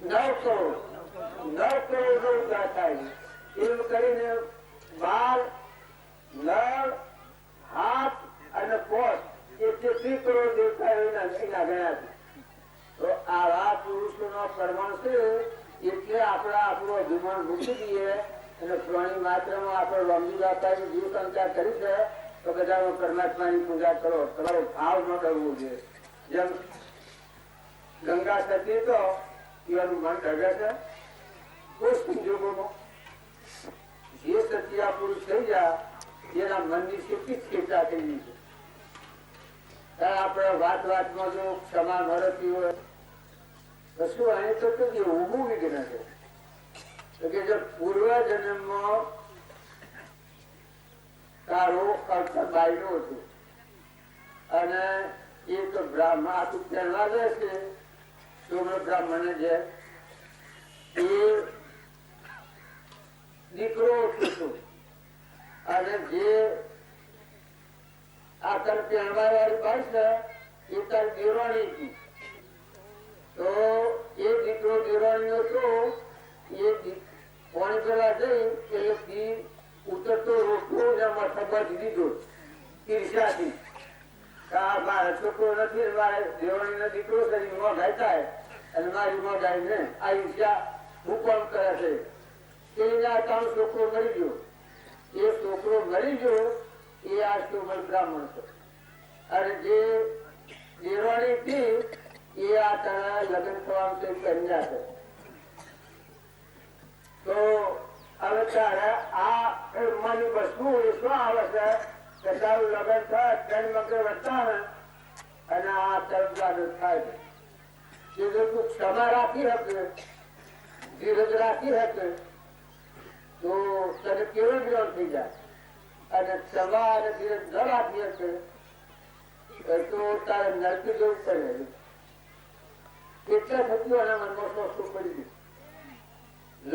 9 કરોડ નો ઉદ્ધાર થાય. એમ કરીને 12 નળ હાથ અને પોત એ 33 કરોડ દેવતાઓ એના ગયા છે. તો આવા પુરુષો નો પ્રમાણ છે એટલે આપણે આપણું અભિમાન મૂકી દઈએ અને પ્રાણી માત્ર માં આપણે લંબી દાતાની જીવ સંચાર કરી છે તો બધા પરમાત્માની પૂજા કરો. તમારો ભાવ ન કરવો જોઈએ. જેમ ગંગા સતી તો એવાનું મન ડગે છે કોઈ સંજોગોમાં જે સત્યા પુરુષ થઈ જાય એના મનની સ્થિતિ સ્થિરતા થઈ ગઈ છે. આપણે વાત વાતમાં જો ક્ષમા મળતી હોય તો શું અહીં તો ઊભું વિઘ્ન છે. તો કે જો પૂર્વ જન્મમાં તારો અર્થ બાયનો હતો અને એક બ્રાહ્મણ આખું કહેવા દે છે સોમનો બ્રાહ્મણ જે એ દીકરો હતો અને જે આ તર પહેરવા વાળી બાઈ છે એ તાર દેવાણી હતી. તો એ દીકરો દેવાણી હતો એ પાણી પેલા જઈ એટલે ઉતરતો રોટલો માથા દીધો ઈર્ષ્યાથી. મારા છોકરો નથી મારે દેવાણી નો દીકરો છે ગાય થાય અને મારી માં ગાય ને આ ઈર્ષ્યા હું પણ કરે છે. એને આ તારો છોકરો મરી ગયો. એ છોકરો મરી ગયો એ આ સોમલ બ્રાહ્મણ છે અને જે દેવાણી હતી એ આ તારા લગ્ન થવાનું છે કન્યા છે. તો હવે તારે આ માની વસ્તુ એ શું આવે છે કે તારું લગ્ન થાય 3 મકર વધતા ને અને આ તરફ થાય છે. જો તું ક્ષમા રાખી શકે ધીરજ રાખી શકે તો તને કેવો જ્ઞાન થઈ જાય. અને ક્ષમા અને ધીરજ ન રાખી શકે તો તારે નરકી જવું પડે. એટલે થતું એના મનમાં શું પડી ગયું.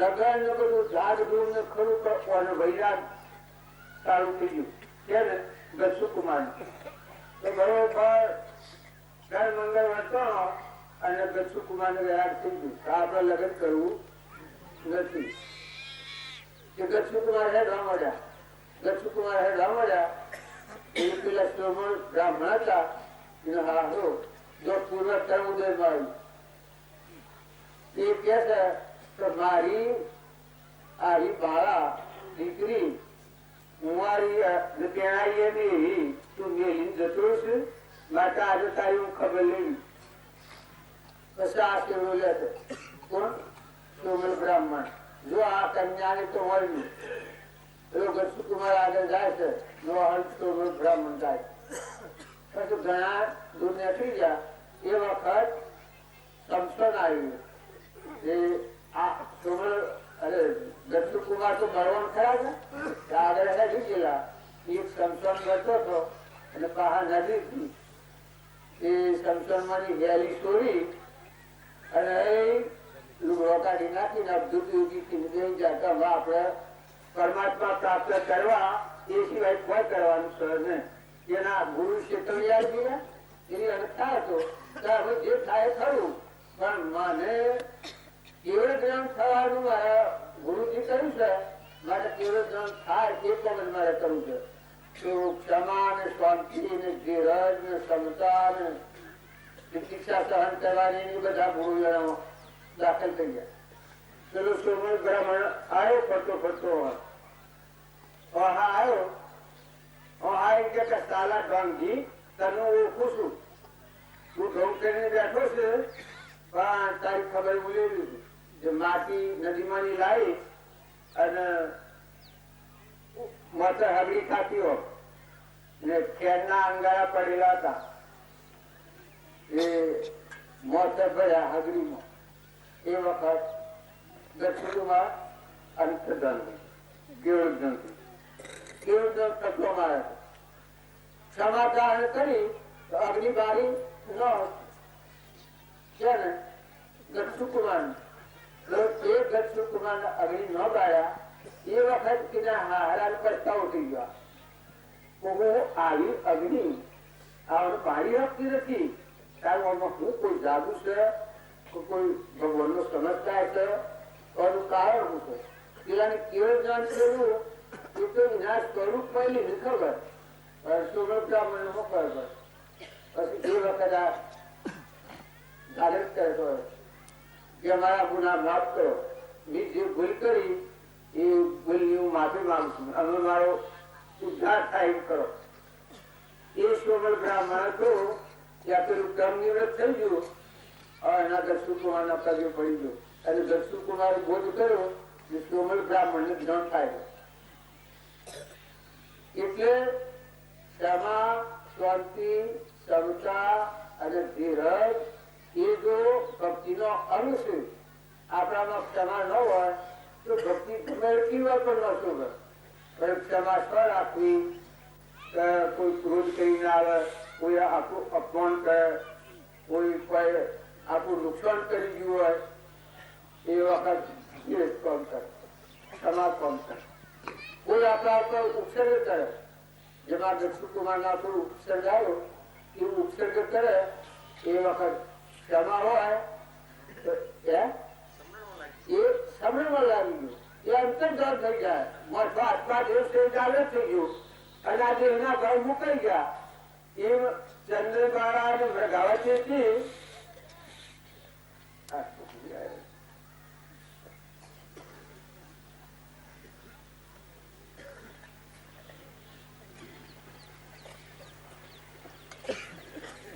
લગન ને બધું ઝાડ ધૂમ ને ખરું અને વૈરાગ સારું થઈ ગયું છે ને ગસુકુમાર તો બરોબર 3 મંગળ હતો અને ગસુકુમાર ને વૈરાગ થઈ ગયું. આપડે લગ્ન કરવું નથી કે ગસુકુમાર હેડવા મળ્યા દક્ષુકુમાર હેડવા મળ્યા. એ પેલા શ્રમણ બ્રાહ્મણ હતા એનો હારો જો પૂર્વ કર્મ ઉદય માં એ કે છે કે મારી આરી બાળા દીકરી હું તેણાઈએ નહીં તું મેલી જતો છે માટે આજે તારી હું ખબર લેવી. પછી આ કેવો લે છે કોણ સોમલ બ્રાહ્મણ જો આ કન્યાને તો મળ્યું એવો દક્ષુકુમાર આગળ જાય છે નો અંત સોમલ બ્રાહ્મણ જાય. પછી ઘણા દૂર નીકળી ગયા એ વખત સમસન આવ્યું એ આ સોમલ અરે દક્ષુકુમાર તો બળવાન ખરા છે આગળ હેડી ગયેલા એક સમસન કરતો હતો અને બહાર નદી એ સમસન માંની વેલી છોડી અને રોકાડી નાખીને અબધૂત યોગી જતા આપણે પરમાત્મા પ્રાપ્ત કરવા એ સિવાય કોઈ કરવાનું સર ને એના ગુરુ ચેતવી આવી ગયા એની અને થાય તો હવે જે થાય ખરું પણ મને કેવળ જ્ઞાન થવાનું મારા ગુરુજી કહ્યું છે માટે કેવળ જ્ઞાન થાય એ પણ મારે કરવું છે. તો ક્ષમા ને શાંતિ ને ધીરજ ને ક્ષમતા ને શિક્ષા સહન કરવાની બધા ગુરુ દાખલ થઈ ગયા. પેલો સોમલ બ્રાહ્મણ આવ્યો ફરતો ફરતો આવ્યો કે સાલા ઢોંગી તને ઓળખું છું તું ઢોંગ કરીને બેઠો છે પણ તારી ખબર બોલેલી જે માટી નદીમાંની લાવી અને મત હગડી ખાતી હોય ને ખેરના અંગારા પડેલા હતા એ મોત ભર્યા હગડીમાં. એ વખત દક્ષિણમાં અંતધન કેવળ ગ્રંથિ કેવળ ગ્રંથ તત્વ મારે સમાધાન કરી તો અગ્નિ બારી ન છે ને દક્ષુકુમાર એ દક્ષુકુમાર અગ્નિ ન બાળ્યા એ વખત તેના હારા પસ્તાવો થઈ ગયા. હું આવી અગ્નિ આવડે બાળી શકતી નથી કારણ હું કોઈ જાદુ છે કોઈ ભગવાન નો સમજતા છે એનું કારણ શું છે પેલાને કેવળ જ્ઞાન કર્યું એ તો વિનાશ સ્વરૂપ પહેલી ને ખબર સોમલ બ્રાહ્મણ નો ખબર પછી એ વખત આ ધારક કરતો કે મારા ગુના માફ કરો મેં જે ભૂલ કરી એ ભૂલની હું માફી માંગુ છું અમે મારો ઉદ્ધાર થાય એમ કરો. એ સોમલ બ્રાહ્મણ હતો ત્યાં પેલું કર્મ નિવૃત્ત થઈ ગયું એના દક્ષુકુમાર ના પગે પડી ગયો અને દક્ષુકુમારે બોધ કર્યો કે સોમલ બ્રાહ્મણ ને જ્ઞાન થાય. એટલે ક્ષમા શાંતિ ક્ષમતા અને ધીરજ એ જો ભક્તિ નો અંગ છે આપણામાં ક્ષમા ન હોય તો ભક્તિ ગમે વાર પણ ન શોભે. ક્ષમા સ્વ રાખવી કોઈ ક્રોધ કરીને આવે કોઈ આપણું અપમાન કરે કોઈ આપણું નુકસાન કરી ગયું હોય એ વખત કોમ કરે ક્ષમા કોમ કરે. કોઈ આપણા ઉપર ઉપસર્ગ કરે જેમાં દક્ષુકુમાર ના આપણું ઉપસર્ગ આવ્યો એ ઉપસર્ગ કરે એ વખત ક્ષમા હોય તો એ સમયમાં લાવી ગયું એ અંતર્જાળ થઈ જાય મોટો આત્મા દિવસ ચાલે થઈ ગયું અને આજે એના ભાવ મુકાઈ ગયા. એ ચંદ્રબાળા અને મૃગાવતી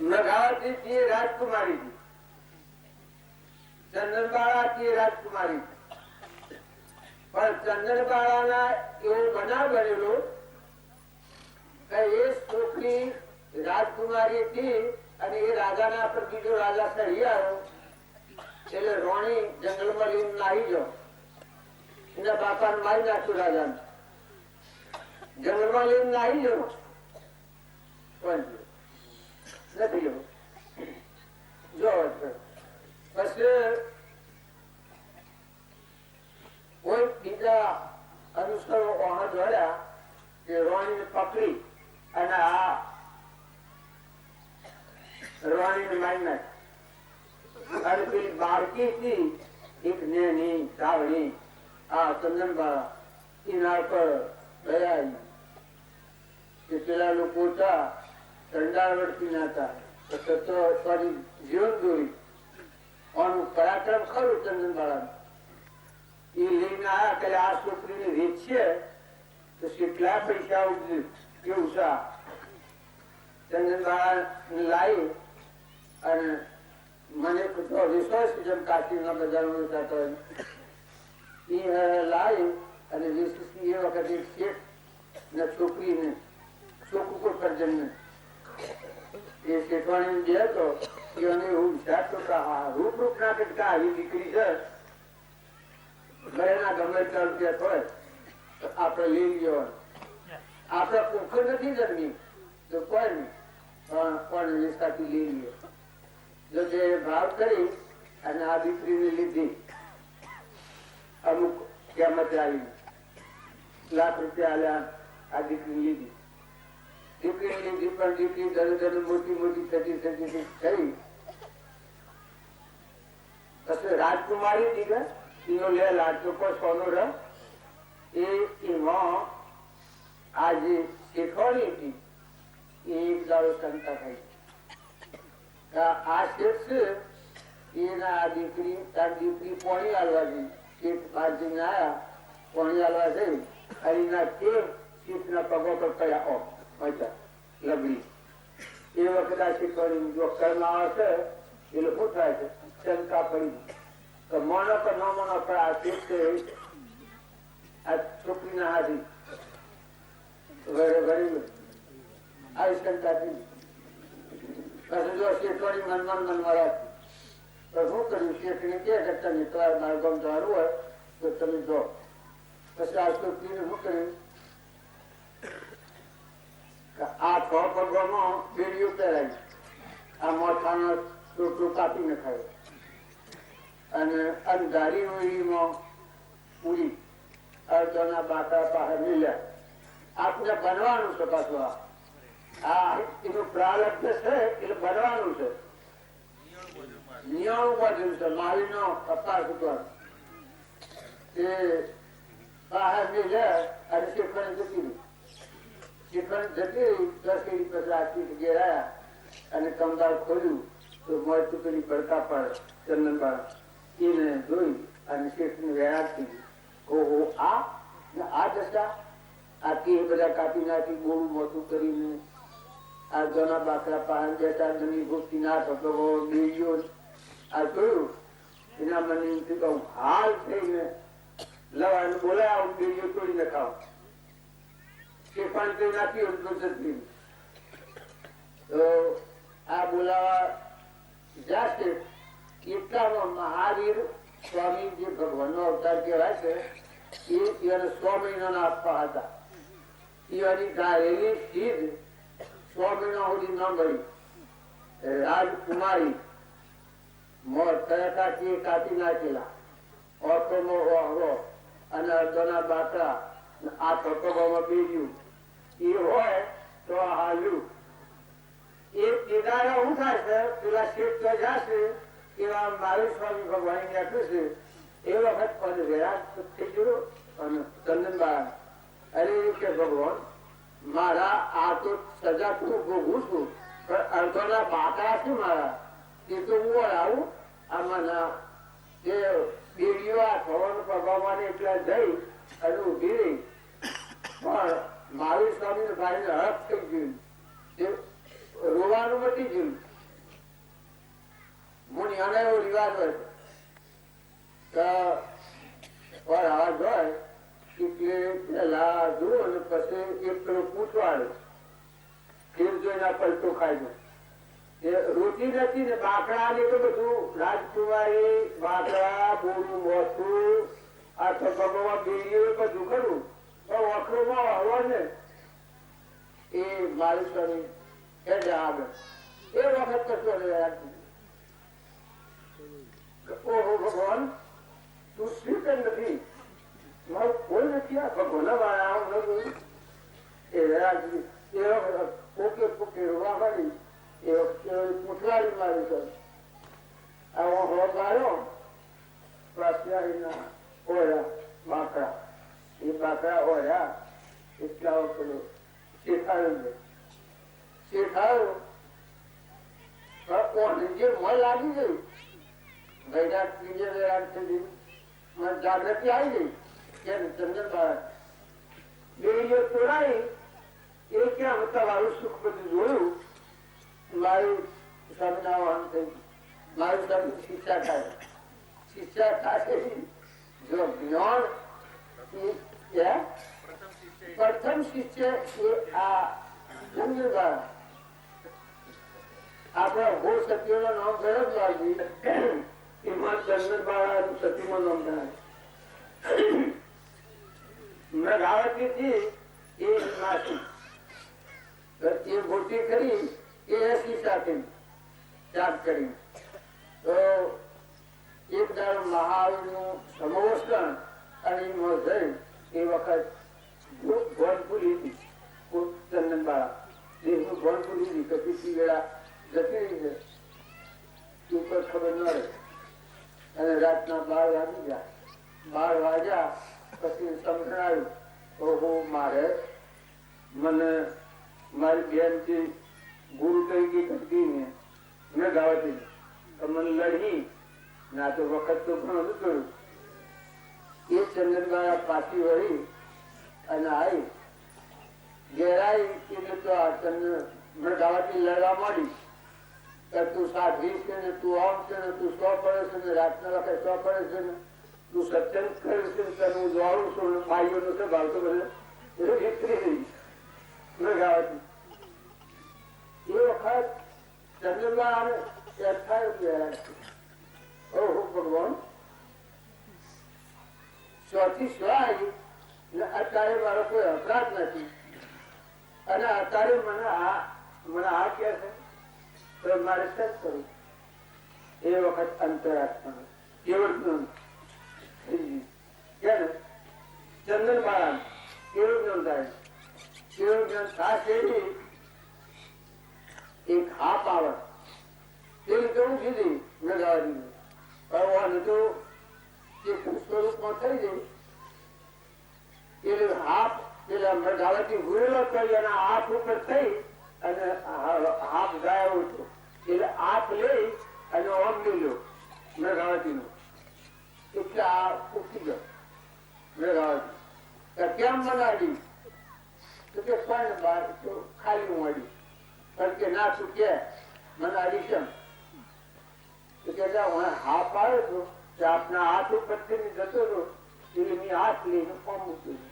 મૃગાવતી રાજકુમારી ચંદ્રબાળા રાજકુમારી પણ ચંદ્રબાળાના એવો બનાવ બનેલો કે એ છોકરી રાજકુમારી હતી અને એ રાજાના પર બીજો રાજા ચડી આવ્યો એટલે રોણી જંગલમાં લઈને નાહી જાઓ એના બાપાને મારી નાખ્યું રાજાને જંગલમાં લઈને નાહી જાઓ પણ નથી જો પછી કોઈ બીજા અનુસરો વહાં જોડ્યા કે રોણીને પકડી અને આ રોણીને મારી નાખી અને પેલી બાળકી હતી એક નેની ચાવડી આ ચંદનબાળા એના પર દયા કે પેલા લોકો હતા ચંડાવડતી ના હતા તો સોરી જીવન દોરી આનું પરાક્રમ ખરું ચંદનબાળા એ લઈને આવ્યા કે આ છોકરીને વેચીએ તો કેટલા પૈસા કેવું છે ચંદનબાળા લાવી અને મને વિશ્વાસ જેમ કાશીના બજારમાં જતો એ લાવી અને એ વખતે શેઠ ને છોકરીને છોકરું કોઈ કરજન ને એ શેઠવાણી જે હતો એને એવું વિચારતો કે રૂપ ના કટકા આવી દીકરી છે ઘરેના ગમે એટલા રૂપિયા હોય તો આપણે લઈ લેવાનું આપડે પોખર નથી જન્મી તો કોઈ નહીં પણ વિસ્તારથી લઈ લઈએ જો તે ભાવ કરી અને આ દીકરીને લીધી અમુક કિંમત આવી લાખ રૂપિયા આલ્યા આ દીકરી લીધી દીકરી લીધી પણ દીકરી ધરે ધરે મોટી મોટી થતી થતી થઈ પછી રાજકુમારી દીકરા એનો લે લાડતો કોઈ સોનો રહ એમાં આ જે શેઠવાડી હતી એ એક દાડો શંકા થઈ આ શેઠ છે એના આ દીકરી તાર દીકરી પોણી હાલવા ગઈ શેઠ બાજુ આવ્યા પોણી હાલવા જઈ હરીના તે શેઠના પગો પર કયા લગડી એ વખત આ શેઠવાડી જો કર્મ આવે છે એ લોકો થાય છે શંકા પડી તો મોનો કે ન મોનો પર આ શેઠ આ છોકરીના હાથી આવી શંકા થઈ પછી જો શેઠવાડી મનમાં રાખી શું કર્યું શેઠને કે તમે તમારા માર્ગમ જવાનું હોય તો તમે જો પછી આ છોકરીને શું કર્યું આ છ પગમાં બેડીઓ પહેરાવી આ મોઠાનો ટોટલું કાપી નખાયો અને અંધારી ઓળીમાં પૂરી અડધોના બાટા પાસે મિલ્યા આપણે બનવાનું છે પાછું આ એનું પ્રારબ્ધ છે એટલે બનવાનું છે નિયમ બધું છે મારી નો અપાર સુધર એ બહાર મિલ્યા અને શેખણ જતી શેખણ જતી દસેરી પછી આખી ઘેરાયા અને કમદાર ખોલ્યું તો મોય ટુકડી પડતા પર ચંદનબાળ એને જોઈ અને શેઠને વેરાતી ઓહો આ દશા આખી બધા કાપી નાખી ગોળું મોટું કરીને આ જના બાકરા પાન બેઠા જમી ભૂખી ના થતો બેડીઓ આ જોયું એના મને કહું હાલ થઈને લવાને બોલાય આવું બેડીઓ તોડી નખાવ શેફાણી તો નાખી જતી તો આ બોલાવા જાશે એટલામાં મહાવીર સ્વામી જે ભગવાનનો અવતાર કહેવાય છે એને 100 મહિનાના આપવા હતા એની ગાયેલી સીધ 100 મહિના સુધી ન મળી રાજકુમારી કાપી નાખેલા ઓટોનો ઓહરો અને અડધોના બાકરા આ થકોમાં બેર્યું એ હોય તો હાલ્યું એ કેદારા શું થાય છે પેલા શેઠ તો જશે એવા મારું સ્વામી ભગવાન આપ્યું છે એ વખત પણ વિરાટ થઈ ગયો અને ચંદનબાળ અરે કે ભગવાન મારા આ તો સજા હું ભોગવું છું પણ અડધોના બાકરા છે મારા એ તો હું આવું આમાંના જે બેડીઓ આ થવાનું પગવામાં એટલા જઈ અને ઉભી રહી પણ મારું સ્વામી ભાઈ હક થઈ ગયું રોવાનું મટી ગયું મુનિયાનો એવો રિવાજ હોય આવાજ હોય એટલે પેલા જુઓ ને પછી એક પેલો પૂછવાડે ફેર જોઈને પલટો ખાઈ દો રોટી નથી ને બાકડા ને તો બધું રાજકુમારી બાકડા બોલું મોથું આ ભગવાન બેડીઓ બધું ખરું પણ વખરોમાં હવા ને એ મારું સ્વામી આગળ એ વખત કશું ઓહો ભગવાન તું સ્વીક નથી મારું કોઈ નથી આ ભગવાન વાળા એ પોકે પોકે રોવા મળી એ પૂછવાડી મારી સર આવો હોગાયો પ્રાસ્યાહીના ઓળા બાકરા એ બાકરા ઓળા એટલા પેલો શેખા શેઠાયો શેઠાયો જે મળ લાગી ગઈ વૈરાગ ત્રીજે વૈરાગ સુધી જાગૃતિ આવી ગઈ કેમ ચંદ્ર બાળક બે તોડાઈ એ ક્યાં હતા મારું સુખ બધું જોયું મારું સ્વામિનારાયણ થઈ મારું સ્વામી શિક્ષા થાય જો જ્ઞાન પ્રથમ શિષ્ય એ આ ચંદ્ર બાળક આપણા હો સત્યો નું નામ ગરજ લાગી એમાં ચંદ્ર બાળા સતીમાં નામ ગણાય મૃગાવતી થી એ નાસી એ મોટી કરી એ એસી સાથે ત્યાગ કરી તો એક દાડો મહાવીર નું સમોષણ અને એમાં જઈ એ વખત ગોળ પૂરી હતી ચંદન બાળા દેશનું ગોળ પૂરી હતી કે પીસી વેળા જતી રહી છે ઉપર ખબર ન રહે અને રાતના 12 વાગી ગયા 12 વાગ્યા પછી સમજણાયું ઓહો મારે મને મારી બેન થી ગુરુ તરીકે કરતી ને મેં ગાવતી મને લડી ના તો વખત તો ઘણું હતું એ ચંદનબાળા પાછી વળી અને આવી ઘેરાઈ એટલે તો આ ચંદ્ર મેં ગાવાથી લડવા માંડી તું 7:20 છે ને તું આમ છે ને તું 100 પડે છે ને રાતના વખતે 100 પડે છે ને તું સત્સંગ કરે છે તને હું જોડું છું ભાઈઓ નો છે ભાવતો બધે એ વિતરી રહી મેં ગાવાથી એ વખત ચંદ્રબાળ ઓહો ભગવાન સ્વથી સ્વ આવી ને અત્યારે મારો કોઈ અપરાધ નથી અને અત્યારે મને આ કે છે તો મારે સત કરવું એ વખત અંતરાત્મા કેવળ ચંદન બાળા કેવળ જ્ઞાન થાય કેવળ જ્ઞાન થાય એક હાપ આવે તેમ કેવું કીધી મેઘાવાદી ભગવાન તો સ્વરૂપમાં થઈ જાય એટલે હાપ પેલા મેઘાવાદી ભૂલેલો કરી અને હાથ ઉપર થઈ અને હાફ ગાયો હતો એટલે હાથ લઈ અને ઓમ લીધો મેઘાવતી નો એટલે આ ઉઠી ગયો મેઘાવતી કેમ મનાડી તો કે પણ બાર તો ખાલી હું અડી કારણ કે ના તું કે મને અડી કેમ તો કે હાફ આવ્યો હતો કે આપના હાથ ઉપરથી જતો હતો એટલે મેં હાથ લઈને કોમ મૂક્યું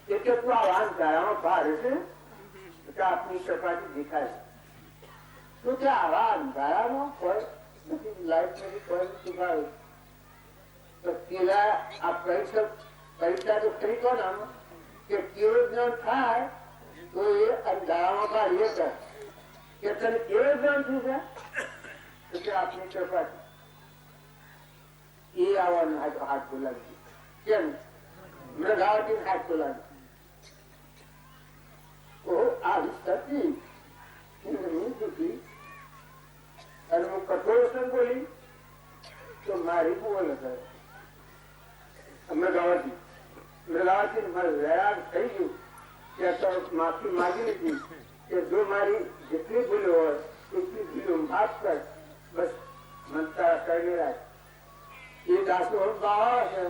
એટલે તું આ વાન ગાયામાં બહાર છે આપની સપાટી દેખાય તો કે આવા અંધારામાં કોઈ નથી લાઈટ નથી કોઈ નથી ભાવે તો પેલા આ પરીક્ષા તો ખરી કોણ કે કેવું જ્ઞાન થાય તો એ અંધારામાં ભાવીએ કે તને કેવું જ્ઞાન થયું છે તો કે આપની સપાટી એ આવવાનું હાથ બોલાવી કેમ મૃગાવતી હાથ બોલાવી આવી સતી અને હું કઠોર બોલી તો મારી બોલ મૃગાવતી મારે વૈરાગ થઈ ગયું કે માફી માગી લીધી કે જો મારી જેટલી ભૂલો હોય એટલી ભૂલો માફ કર બસ મનતા કરીને રાખ એ દાસો બાવા છે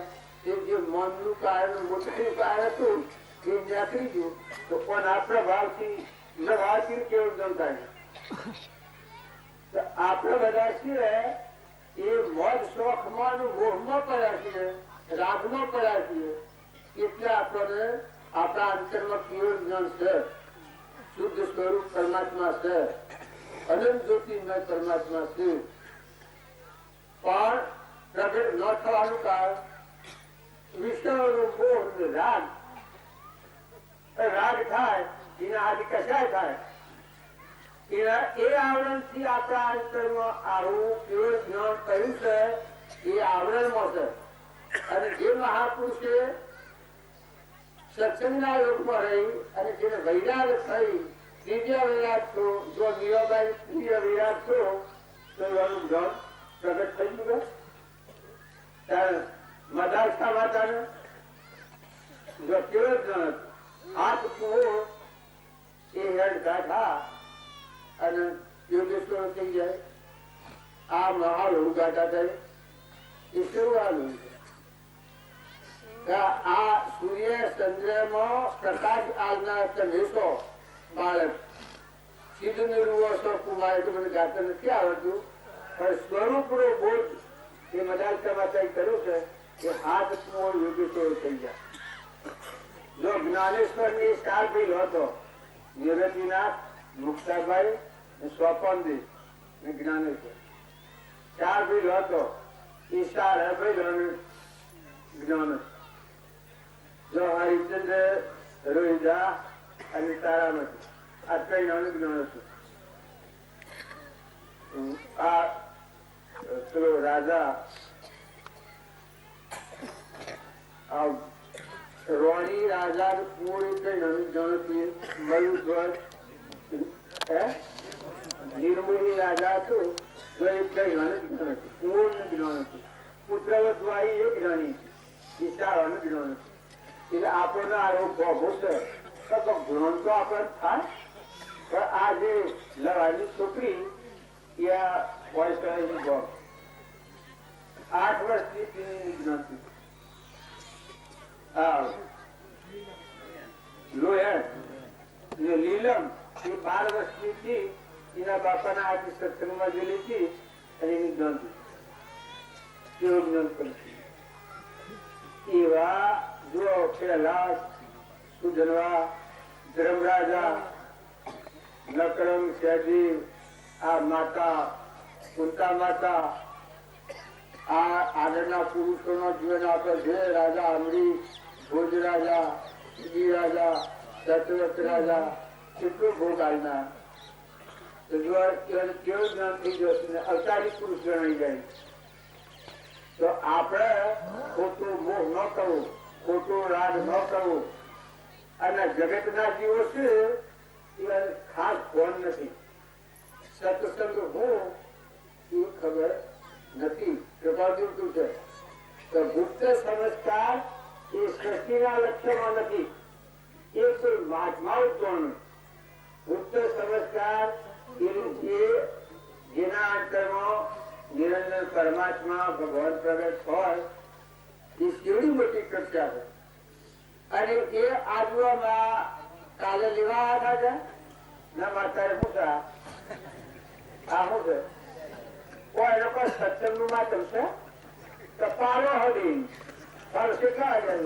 એ જે મનનું કારણ મોટું કારણ હતું એ નીકળી ગયું તો પણ આ પ્રભાવથી પ્રભાવથી કેવું જમ થાય તો આપણે બધા છીએ એ મોજ શોખમાં મોહમાં પડ્યા છીએ રાગમાં પડ્યા છીએ એટલે આપણને આપણા અંતરમાં કેવું જ્ઞાન છે શુદ્ધ સ્વરૂપ પરમાત્મા છે અનંત જ્યોતિમય પરમાત્મા છે પણ પ્રગટ ન થવાનું કારણ વિષયનો મોહ રાગ રાગ થાય એના આદિ કશાય થાય એ આવરણ થી આપણા અંતરમાં આવું કેવળ જ્ઞાન કહ્યું છે એ આવરણમાં છે અને જે મહાપુરુષે સત્સંગના યોગમાં રહી અને જેને વૈરાગ થઈ ત્રીજા વૈરાગ છો જો મીરાબાઈ ત્રીજા વૈરાગ છો તો એનું જ્ઞાન પ્રગટ થઈ ગયું ત્યારે મદારસા માતાને જો કેવળ જ્ઞાન હાથ કુવો એ હેડ ગાંઠા અને યોગેશ્વર થઈ જાય. આ મહાલોહ ગાંઠા થાય એ શરૂઆત આ સૂર્ય ચંદ્રમાં પ્રકાશ આજના તમે બાળક સીધું નિર્વસો કુમાર તો મને ગાતા નથી આવડતું, પણ સ્વરૂપ નો બોધ એ મદાલકામાં કઈ કર્યું છે કે હાથ યોગેશ્વર થઈ જાય. જો જ્ઞાનેશ્વર ની સ્ટાર ભાઈ હતો નિરતિનાથ, મુક્તાભાઈ, સ્વપનજી ને જ્ઞાનેશ્વર ચાર ભાઈ હતો. એ સ્ટાર ભાઈ જ્ઞાન જો હરિચંદ્ર, રોહિદા અને તારામતી આ કઈ નાનું જ્ઞાન હતું. આ પેલો રાજા રોણી રાજા પૂરી કઈ નાનું જ્ઞાન હતું. મયુધ્વજ નિર્મૂળી રાજા હતું તો એ કઈ નાનું જ્ઞાન હતું. પૂર્ણ જ્ઞાન હતું. પુત્રવધવાઈ એ જ્ઞાની ઈશાળાનું જ્ઞાન હતું. એટલે આપણને આ રોગ ભોગવો છે તો જ્ઞાન તો આપણે થાય. પણ આ જે લડાઈની છોકરી એ વોઇસ કરાવી ભોગ 8 વર્ષની જ્ઞાનથી લોયર ને લીલમ એ 12 વર્ષની હતી. એના બાપાના આજે સત્સંગમાં ગયેલી હતી અને એની જ્ઞાનથી કેવું જ્ઞાન કરી એવા જો પેલા સુજનવા, ધર્મરાજા, નકરમ, શેજી, આ માતા કુંતા માતા, આ આગળના પુરુષોનો જીવન આપે છે. રાજા અમરીશ, ભોજ રાજા, જી રાજા, ચતુર્થ રાજા કેટલું ભોગ આલના કેવું જ્ઞાન થઈ જશે. અવતારી પુરુષ ગણાઈ જાય. તો આપણે ખોટું મોહ ન કરવું, ખોટું રાગ ન કરવું. અને જગતના જીવો છે એ ખાસ ફોન નથી. સત્સંગ હું એ ખબર નથી. કૃપાદુર છે તો ગુપ્ત સંસ્કાર એ સૃષ્ટિના લક્ષ્યમાં નથી. એ કોઈ મહાત્મા ઉત્પન્ન ગુપ્ત સંસ્કાર જેના અંતરમાં નિરંજન પરમાત્મા ભગવાન પ્રગટ હોય એ કેવડી મોટી કક્ષા છે. અને એ આજુમાં કાલે લેવા આવ્યા છે ના માતા મોટા આ શું છે કોઈ લોકો સત્સંગ નું માધ્યમ છે તો પારો હડી પારો કેટલા આવ્યા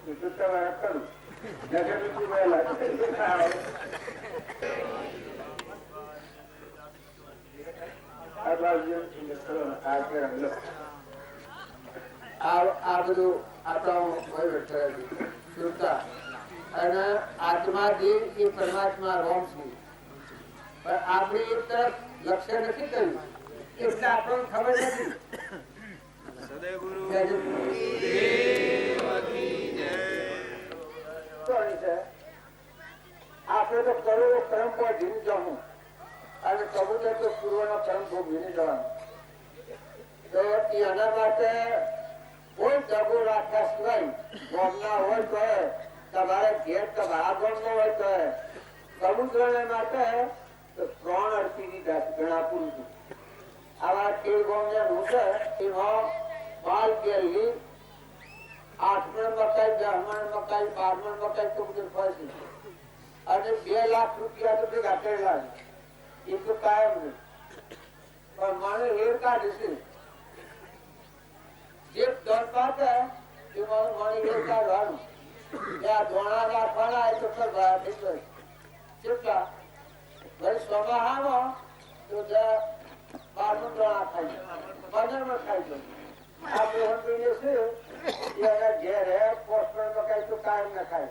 છે તમારે કરું આ બધું આપણા અને આત્મા જે એ પરમાત્મા રોમ છે. પણ આપણે એક તરફ લક્ષ્ય નથી કર્યું એટલે આપણને ખબર નથી. આપણે તો કરોડો કર્મ પર જીવી જવું અને કબૂતર તો પૂર્વના કર્મ ભોગ જીવી જવાનું. તો એના માટે કોઈ દગો રાખ્યા સિવાય ગોમના હોય તો તમારે ઘેર તમારા ગોમ નો હોય તો કબૂતર માટે ત્રણ અડધી ઘણા પુરુષ આવા ખેલ ગોમ જે છે એમાં 12 કેરી 8 મણ મકાઈ, 10 મણ મકાઈ, 12 મણ મકાઈ કબૂતર ફરશે અને 2 લાખ રૂપિયા તો ભેગા કરેલા એ તો કાયમ નહીં. પણ મને હેર કાઢે છે જે દોડ પાકે એ મને હેર કાઢવાનું ત્યાં ધોણા રાખવાના એ તો કેટલા ભાઈ સમાહામાં તો 12 ધોણા ખાઈ 15 ખાઈ જાય. આ મોહન છે એના ઘેર પોસ્ટમાં મકાઈ તો કાયમ ન ખાય,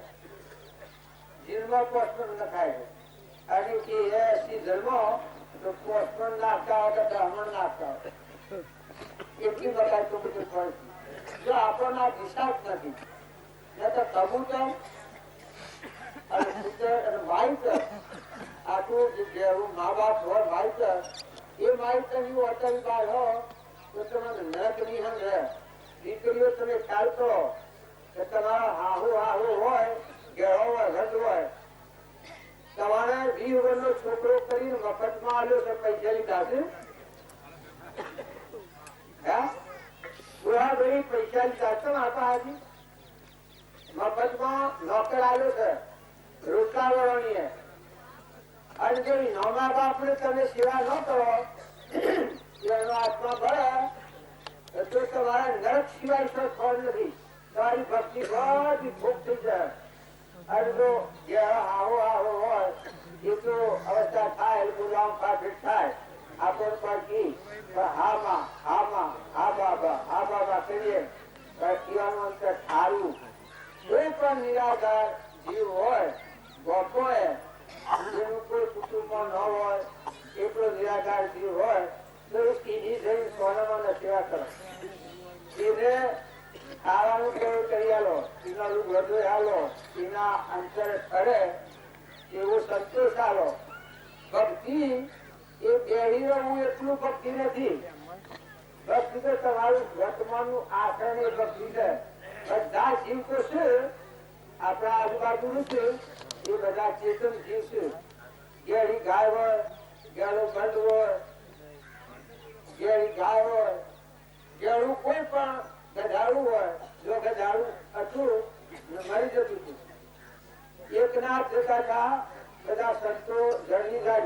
જીરમાં પોસ્ટમાં ન ખાય. અને એ સીઝનમાં તો પોસ્ટમાં નાખતા હોય તો બ્રાહ્મણ નાખતા હોય એટલી મકાઈ તો બધું ફળ. જો આપણને દિશા જ નથી ને તો કબૂતર અને કૂતર અને માહિતર આટલું જેવું મા બાપ હોય માહિતર એ માહિતર એવું અટલ બાર હો તો તમને નરક નિહંગ રહે. દીકરીઓ તમે ખ્યાલ કરો કે તમારા હાહુ હોય ગેળો હોય રદ હોય તમારે 20 વર્ષનો છોકરો કરીને મફતમાં આવ્યો છે પૈસા લીધા છે બુરાભાઈ પૈસા લીધા છે આપા હાજી મફતમાં નોકર આવ્યો છે રોટલા વળવાની અને જો નોમા બાપને તમે સેવા ન કરો એનો આત્મા ભળે તો તમારા નરક સિવાય કોઈ ફળ નથી તમારી ભક્તિ બધી ભૂખ થઈ જાય અને જો જે આવો હોય એ તો અવસ્થા થાય ગુલામ પાછળ થાય આપણ પાછી હા બાબા કરીએ કહેવાનું અંતર સારું કોઈ પણ નિરાધાર જીવ હોય ગોપો જેનું કોઈ કુટુંબમાં ન હોય એટલો નિરાધાર જીવ હોય તો એ કીધી જઈને સોનામાં સેવા કરો એને ખાવાનું કેવું કરી આલો એના વધુ આલો એના અંતર કરે એવો સંતોષ આલો ભક્તિ એ બેહી રહું એટલું ભક્તિ નથી ભક્તિ તો તમારું વર્તમાનનું આચરણ એ ભક્તિ છે બધા જીવ તો છે આપણા આજુબાજુનું છે એ બધા ચેતન જીવ છે ગેડી ગાય હોય ગેડું બંધ હોય ગેડી ગાય હોય ગેડું કોઈ પણ ગધાડું હોય જો ગધાડું હતું મરી જતું હતું એકનાથ જતા હતા બધા સંતો જળની જતા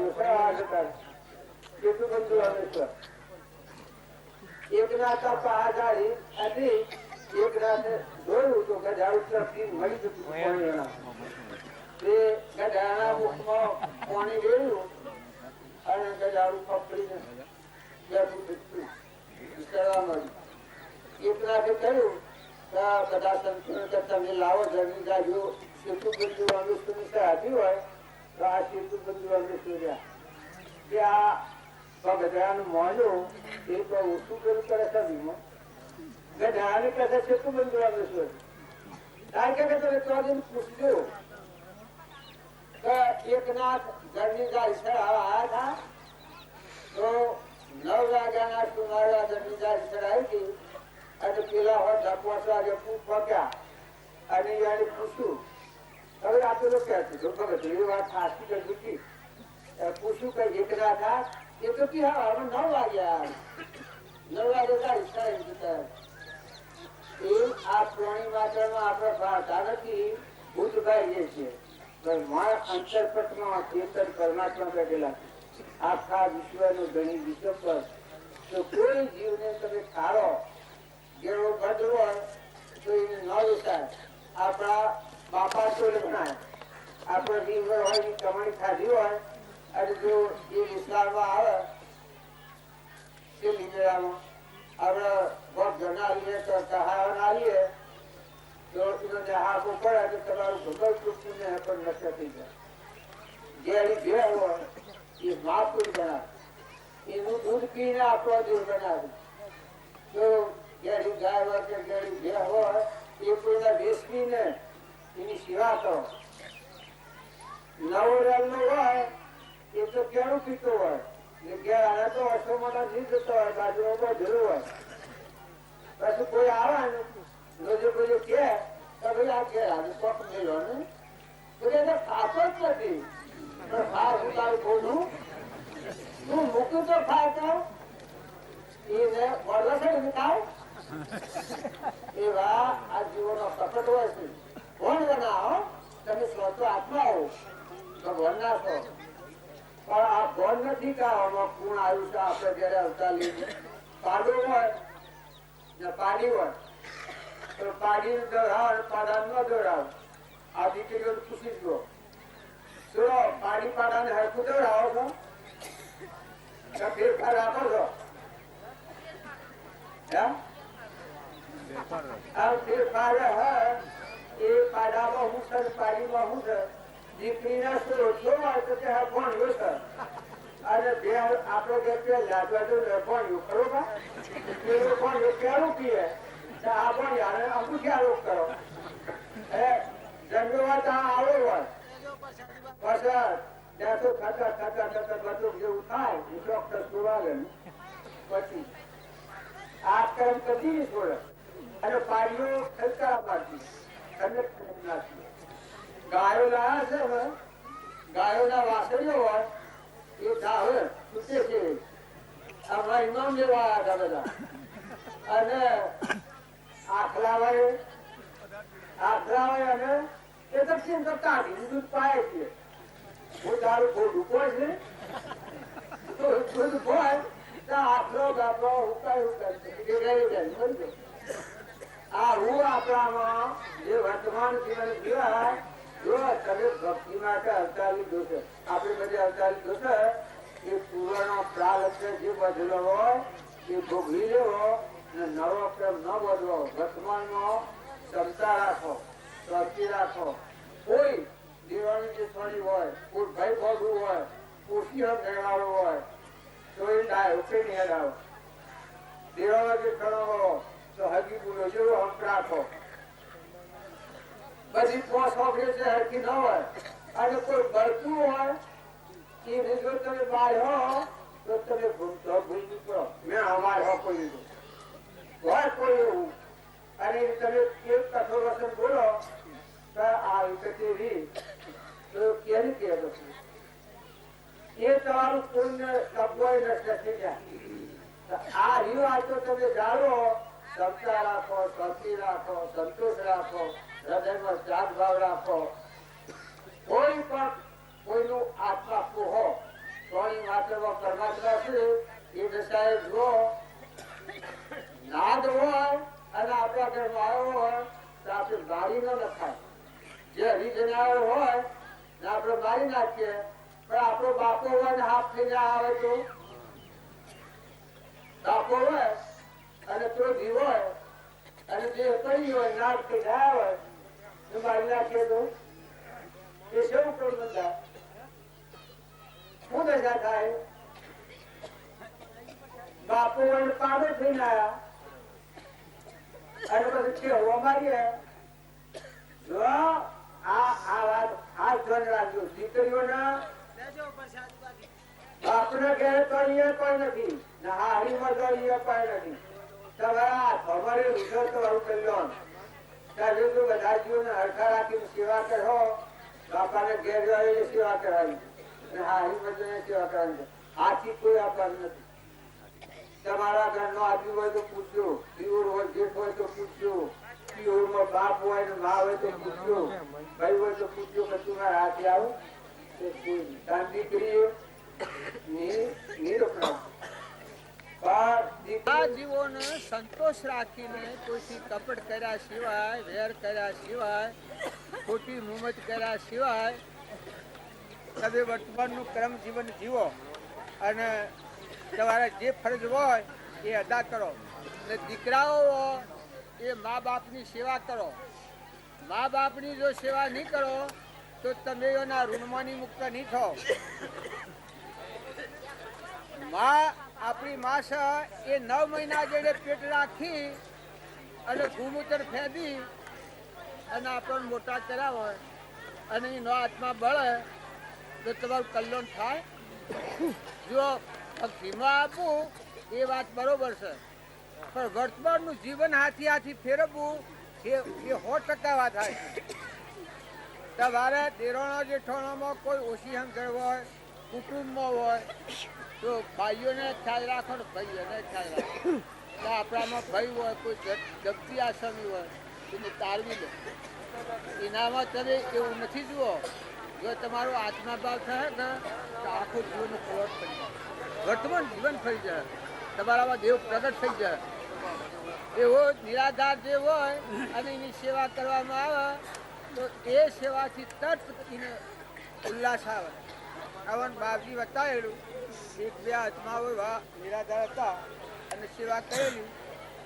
કેટલું બધું રામેશ્વર એકનાથ પહાડી હતી એકનાથે જોયું તો ગધાડું તરફથી મળી જતું તે ગધાડા મુખમાં પાણી રેડ્યું અને ગધાડું પકડીને એકનાથે કહ્યું બધા સંતો તમે લાવો જમીન ગાડીઓ સેતુ બંધુ અનુષ્ઠની સાધી હોય તો આ સેતુ બંધુ અનુષ્ઠ કે આ ગધાડાનું મોડું એ તો ઓછું કર્યું કરે છે ગધાડાને કહે સેતુ બંધુ અનુષ્ઠ તાર કે તમે તો પૂછજો એકનાથ ઘરની ગાડી આવ્યા હતા તો 9 વાગ્યાના સુમારા ઘરની ગાડી ચડાવી હતી અને પેલા હોય 10 વાગે પહોંચ્યા અને એને પૂછ્યું હવે આ પેલો ક્યાં છે ખબર એ વાત સાચી કરી પૂછ્યું કઈ એકનાથ આ એ તો કે હા હવે 9 વાગ્યા 9 વાગે ગાડી ચડાવી એ આ પ્રાણી માત્રમાં આપણે ભાષા નથી ભૂતભાઈ જે છે અંતરપટમાં ચેતન પરમાત્મા કહેલા આખા વિશ્વનું ઘણી વિશ્વ પર તો કોઈ જીવને તમે ખાડો જેવો ભદ્ર હોય તો એને ન વિચાર આપણા બાપા તો લખાય આપણે રીંગણ હોય ની કમાણી ખાધી હોય અને જો એ વિસ્તારમાં આવે તે લીમડામાં આપણે બહુ ઘણા આવીએ તો સહાયન આવીએ તો એને હાથો પડે તો તમારું ભગલ પુષ્ટિને પણ નષ્ટ થઈ જાય જે જે હોય એ મહાપુર બનાવે એનું દૂધ પીને આપણો દૂધ બનાવે તો ગેડી ગાય હોય કે ગેડી જે હોય એ કોઈને વેચવીને એની સેવા કરો નવો રેલનો હોય એ તો કેળું પીતો હોય ઘેર આને તો વર્ષો મોટા જીવ જતો હોય બાજુ જરૂર હોય પછી કોઈ આવે ને રોજો કોઈ કે ભાઈ આ ઘેર આજે પગ મેળો ને તો કે ખાતો જ નથી પણ ખા હું તારું બોલું તું મૂકું તો ખાય તો એને વળલો છે ને ખાવ એવા આ જીવોનો કપટ હોય છે કોણ બનાવો તમે સ્વતો આત્મા હો ભગવાન ના છો પણ આ કોણ નથી કે આમાં કોણ આવ્યું છે આપણે જયારે અવતાર લઈને પાડો હોય ને પાડી હોય તો પાડી દોડાવ પાડા ન દોડાવ આ દીકરીઓ પૂછી જ ગયો પાડી પાડાને હરખું દોડાવો છો ફેરફાર આપો છો આ ફેરફાર એ પાડામાં હું છે પાડીમાં હું છે દીકરીના શું રોટલો હોય તો તે ભણ્યો છે અને બે આપડે કે લાદવા ભણ્યું ખરો ભણ્યું ક્યારું પીએ આ ભણ્યા અમુક ક્યારું કરો જન્મવા ત્યાં આવો હોય પછી ત્યાં તો થતા બધું જેવું થાય એ ડોક્ટર સુવાગે પછી આ કર્મ કદી નહીં છોડે અને પાડીઓ ખલકારા પાડતી ગાયો લાયા છે ને, ગાયોના વાસળીઓ હોય એ ધાવે છૂટે છે. આપણા ઇમામ જેવા આવ્યા હતા બધા. અને આખલા હોય અને એ દક્ષિણ તો કાઢી દૂધ પાય છે. હું તારું ખોટું કોઈ છે દૂધ હોય તો આખલો ગાપલો ઉકાય આ હું આપણામાં જે વર્તમાન જીવન જીવાય જો તમે ભક્તિ માટે અવતાર લીધો છે. આપણે બધે અવતાર લીધો છે એ પૂર્વનો પ્રારબ્ધ જે બધેલો હોય એ ભોગવી લેવો અને નવો પ્રેમ ન બધવો. વર્તમાનમાં ક્ષમતા રાખો, સ્વસ્તી રાખો. કોઈ દેવાની જે થોડી હોય, કોઈ ભય ભોગવું હોય, ઓછી ગણાવો હોય તો એ ડાયો કે નહીં હડાવો. દેવાનો જે ખણો હોય તો હજી બોલો જેવો હક રાખો. બધી પોસ ઓગળી છે હરકી ન હોય અને કોઈ બળતું હોય એ જો તમે બાળ્યો તો તમે ભૂલ નીકળો. મેં અમારે હો કોઈ લીધું હોય કોઈ એવું અને તમે એક કઠોર વસન બોલો તો આ વિકતી રી તો કેવી કે એ તમારું પુણ્ય શબ્દો નષ્ટ થઈ જાય. આ રીવાજ તો તમે જાણો, ક્ષમતા રાખો, શક્તિ રાખો, સંતોષ રાખો, હૃદયમાં ત્યાગ ભાવ રાખો. કોઈ પણ કોઈનું આત્મા હો તોની માત્રમાં પરમાત્મા છે એ દશાએ જુઓ. નાદ હોય અને આપણા ઘરમાં આવ્યો હોય તો આપણે મારી ન નખાય. જે હરિજનાઓ હોય ને આપણે મારી નાખીએ, પણ આપણો બાપો હોય ને હાથ થઈને આવે તો બાપો હોય અને ક્રોધી હોય અને જે કરી હોય નાક થઈ ગયા હોય તો મારી નાખીએ તો એ શું ક્રોધ બંધાય? શું દશા થાય? બાપો હોય પાડો થઈને આવ્યા અને પછી કેવું મારીએ. જો આ વાત હાથ ધ્યાન રાખજો. દીકરીઓના બાપને ઘેર તો અહીંયા કોઈ નથી ને હારીમાં તો અહીંયા કોઈ નથી. તમારા ખબર રૂઢો તો આવું કલ્યાણ ત્યારે તો બધા જીવોને હરખા રાખીને સેવા કરો. બાપાને ઘેર જવાની સેવા કરવાની અને હારીમાં જઈને સેવા કરવાની. આથી કોઈ આપવાનું નથી. તમારા ઘરનો આદમી હોય તો પૂછજો, પીઓર હોય જેઠ હોય તો પૂછજો, પીઓરમાં બાપ હોય ને મા હોય તો પૂછજો, ભાઈ હોય તો પૂછજો કે તું મારા હાથે આવો. દીકરી જીવોને સંતોષ રાખીને કોઈથી કપટ કર્યા સિવાય, વેર કર્યા સિવાય, ખોટી મુમત કર્યા સિવાય તમે વર્તમાનનું ક્રમ જીવન જીવો અને તમારા જે ફરજ હોય એ અદા કરો. અને દીકરાઓ એ મા બાપની સેવા કરો. મા બાપની જો સેવા નહીં કરો તો તમે એના ઋણમાંથી મુક્ત નહીં થાઓ. આપણી માં છે એ 9 મહિના જેડે પેટ રાખી અને ભૂમૂત્ર ફેંદી અને આપણને મોટા કર્યા હોય અને એનો આત્મા બળે તો તમારું કલ્યાણ થાય. જો ભક્તિમાં આપવું એ વાત બરોબર છે, પણ વર્તમાનનું જીવન હાથી ફેરવવું એ 100% વાત થાય. તમારે દેરોણા જેઠોણામાં કોઈ ઓછી સમજણ હોય, કુટુંબમાં હોય તો ભાઈઓને ખ્યાલ રાખો ને ભાઈઓને ખ્યાલ રાખો. તો આપણામાં ભાઈ હોય, કોઈ જપ્તી આસામી હોય એને તારવી લો. એનામાં તમે એવું નથી જુઓ. જો તમારો આત્મા ભાવ થાય ને તો આખું જીવન ખોટ થઈ જાય, વર્તમાન જીવન થઈ જાય, તમારામાં દેવ પ્રગટ થઈ જાય. એવો નિરાધાર જે હોય અને એની સેવા કરવામાં આવે તો એ સેવાથી તરત એને ઉલ્લાસ આવે. આવન બાપજી બતાવેલું 1-2 આત્માઓ નિરાધાર હતા અને સેવા કરેલી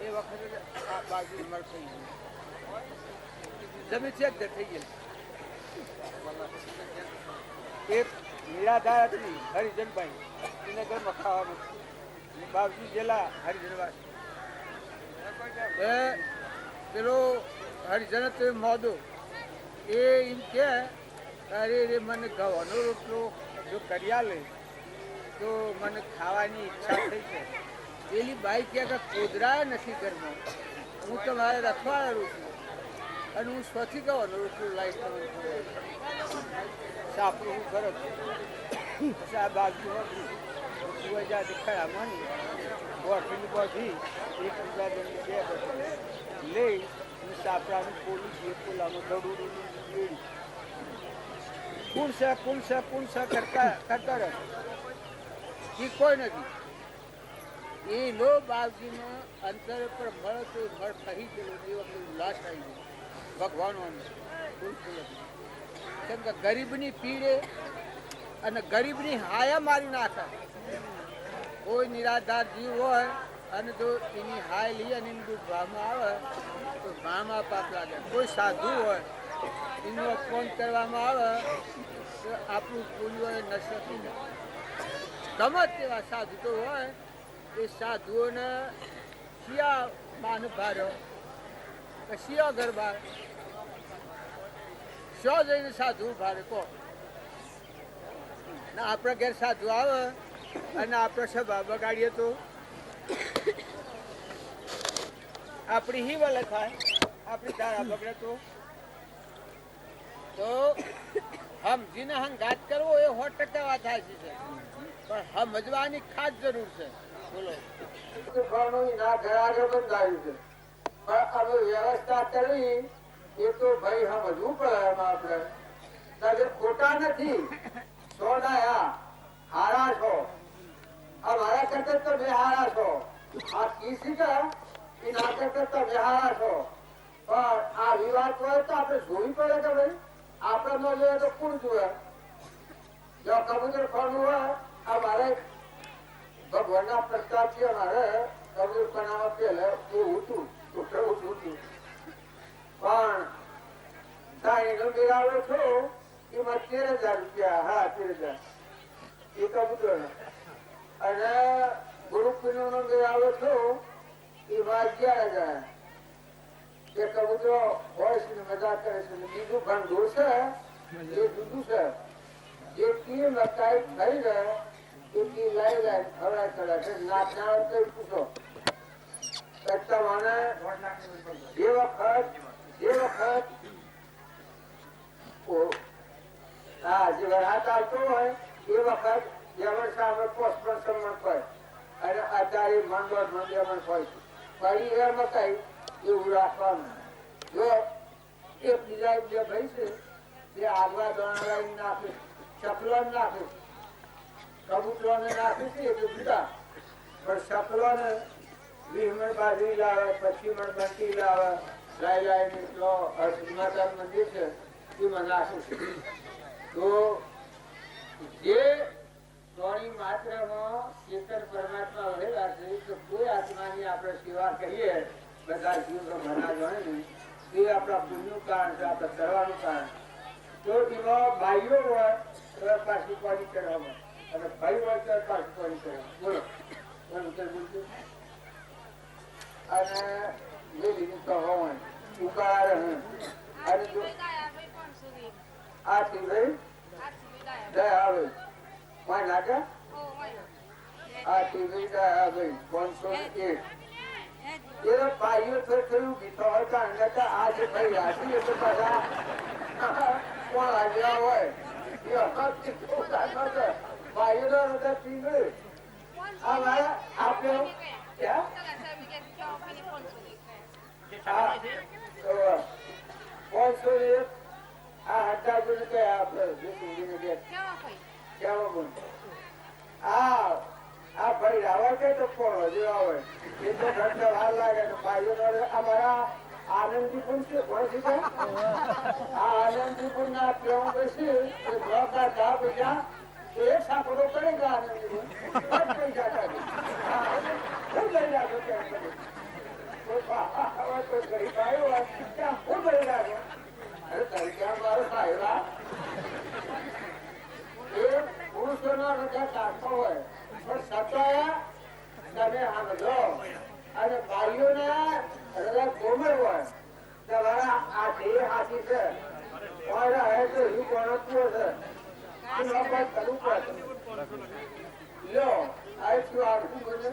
એ વખતે બાપજી ઉંમર થઈ ગઈ, જમીન છે જ થઈ ગઈ. એક નિરાધાર હતી હરિજનભાઈ, એને ઘરમાં ખાવાનું બાપજી જેલા હરિજનવાસી પેલો હરિજન હતો મોદો એ એમ કે અરે રે મને ઘઉંનો રોટલો જો કર્યા લે તો મને ખાવાની ઈચ્છા થઈ છે. પેલી બાઈ કે કોદરા નથી ઘરમાં હું તમારે રખવાડેલું છું અને હું સ્વથી કહેવાનું છું લાઈટ સાપડું હું ફરક પછી આ બાજુ હતું જા દેખાડા માની બોટલી બધી 1,000 લઈ અને સાપડાનું પોલીસ એ પોલામાં દડું રેડી કોણ છે કરતા રહે એ કોઈ નથી એ લો બાવજીમાં અંતર પર મળે તો મળ કહી ગયેલો એ વખતે ઉલ્લાસ આવી ગયો ભગવાનનો કેમ કે ગરીબની પીડે અને ગરીબની હાયા મારી નાખે કોઈ નિરાધાર જીવ હોય અને જો એની હાય લઈ અને એનું દુઃખ ભાવમાં આવે તો ભાવમાં પાપ લાગે કોઈ સાધુ હોય એનું અપમાન કરવામાં આવે તો આપણું પુણ્ય નષ્ટ થઈ જાય ગમે તેવા સાધુ તો હોય એ સાધુઓને શિયા માન ભાર્યો કે શિયા ગરબા શો જઈને સાધુ ભારે કહો ને આપણા ઘેર સાધુ આવે અને આપણે સભા બગાડીએ તો આપણી હી વલે થાય આપણી ધારા બગડે તો સમજીને હંગાત કરવો એ 100% વાત સાચી છે પણ સમજવાની ખાસ જરૂર છે બોલો ના ઘરાગે બંધાયું છે પણ હવે વ્યવસ્થા કરવી એ તો ભાઈ સમજવું પડે એમાં આપણે ખોટા નથી સોડાયા હારા છો અમારા કરતા તમે હારા છો આ કીસી કે એના કરતા તમે હારા છો પણ આ વિવાદ હોય તો આપણે જોવી પડે કે ભાઈ આપણે ન જોઈએ તો કોણ જોવે જો કબૂતર ખોરવું હોય અમારે ભગવાનના પ્રસ્તાવથી અમારે કબૂતર બનાવવા પેલે એવું હતું પણ સાઈનો મેળાવડો છો એમાં 13,000 રૂપિયા હા 13,000 એ કબૂતર અને ગુરુપીનો નો મેળાવડો છો એમાં 11,000 એ કબૂતરો હોય છે ને મજા કરે છે બીજું ભંડોળ છે એ જુદું છે જે કી મકાઈ થઈ જાય એ કી લઈ જાય ખવડાય ચડાય નાચનાર તો પૂછો મને જે વખત જે વરાત આવતો હોય એ વખત જવણ સામે પોસ્ટ સન્માન હોય અને આચાર્ય મંડળ મંડળ હોય પડી એ મકાઈ એવું રાખવાનું જો એક બીજા બે ભાઈ છે જે આગવા દોણા નાખે ચકલો નાખે કબૂતરો ને નાખે છે એ જુદા પણ ચકલો ને 20 મણ બાજરી લાવે 25 મણ બંટી લાવે લાઈ માતા મંદિર છે એમાં નાખું તો જે ધોની માત્રામાં ચેતન પરમાત્મા રહેલા છે તો કોઈ આત્માની આપણે સેવા કરીએ બધા જીવનો ભણા જાણે ને એ આપણા પુણ્યનું કારણ છે આપણે કરવાનું કારણ તો એમાં ભાઈઓ હોય તો પાછી પાણી ચડાવવા અને ભાઈ હોય તો પાછી પાણી ચડાવવા બોલો બોલજો અને વેલી તો હોય ઉકાળા રહે અને જો આ થી ભાઈ દયા આવે કોઈ નાખે આ થી ભાઈ દયા આવે 501 એ ભાઈઓ થયું ગીતો હતા અને આ જે ભાઈ રાશી એ તો બધા કોણ આવ્યા હોય એ ભાઈઓ ના બધા પીવે આ મારા આપ્યો ક્યાં ભાઈ રાવણ કે તો કોણ હજુ આવે એ તો ઘર વાર લાગે ભાઈઓ અમારા આનંદીપુર છે કોણ છે આ આનંદીપુર ના પ્રેમ બેસી પૈસા એ સાંકડો કરેગા આનંદીપુર પૈસા ખૂબ લઈ રાખો ગરીબ આવ્યો હોય ત્યાં ખૂબ લઈ રાખો અરે તરીકે મારો સાહેબા એ પુરુષોનો હૃદય કાઢતો હોય પણ સતાયા તમે સમજો અને ભાઈઓના હૃદય કોમળ હોય તમારા આ દેહ હાથી છે કોઈના હે તો હું કોણકવો છે કરવું પડે લો આ શું આખું મને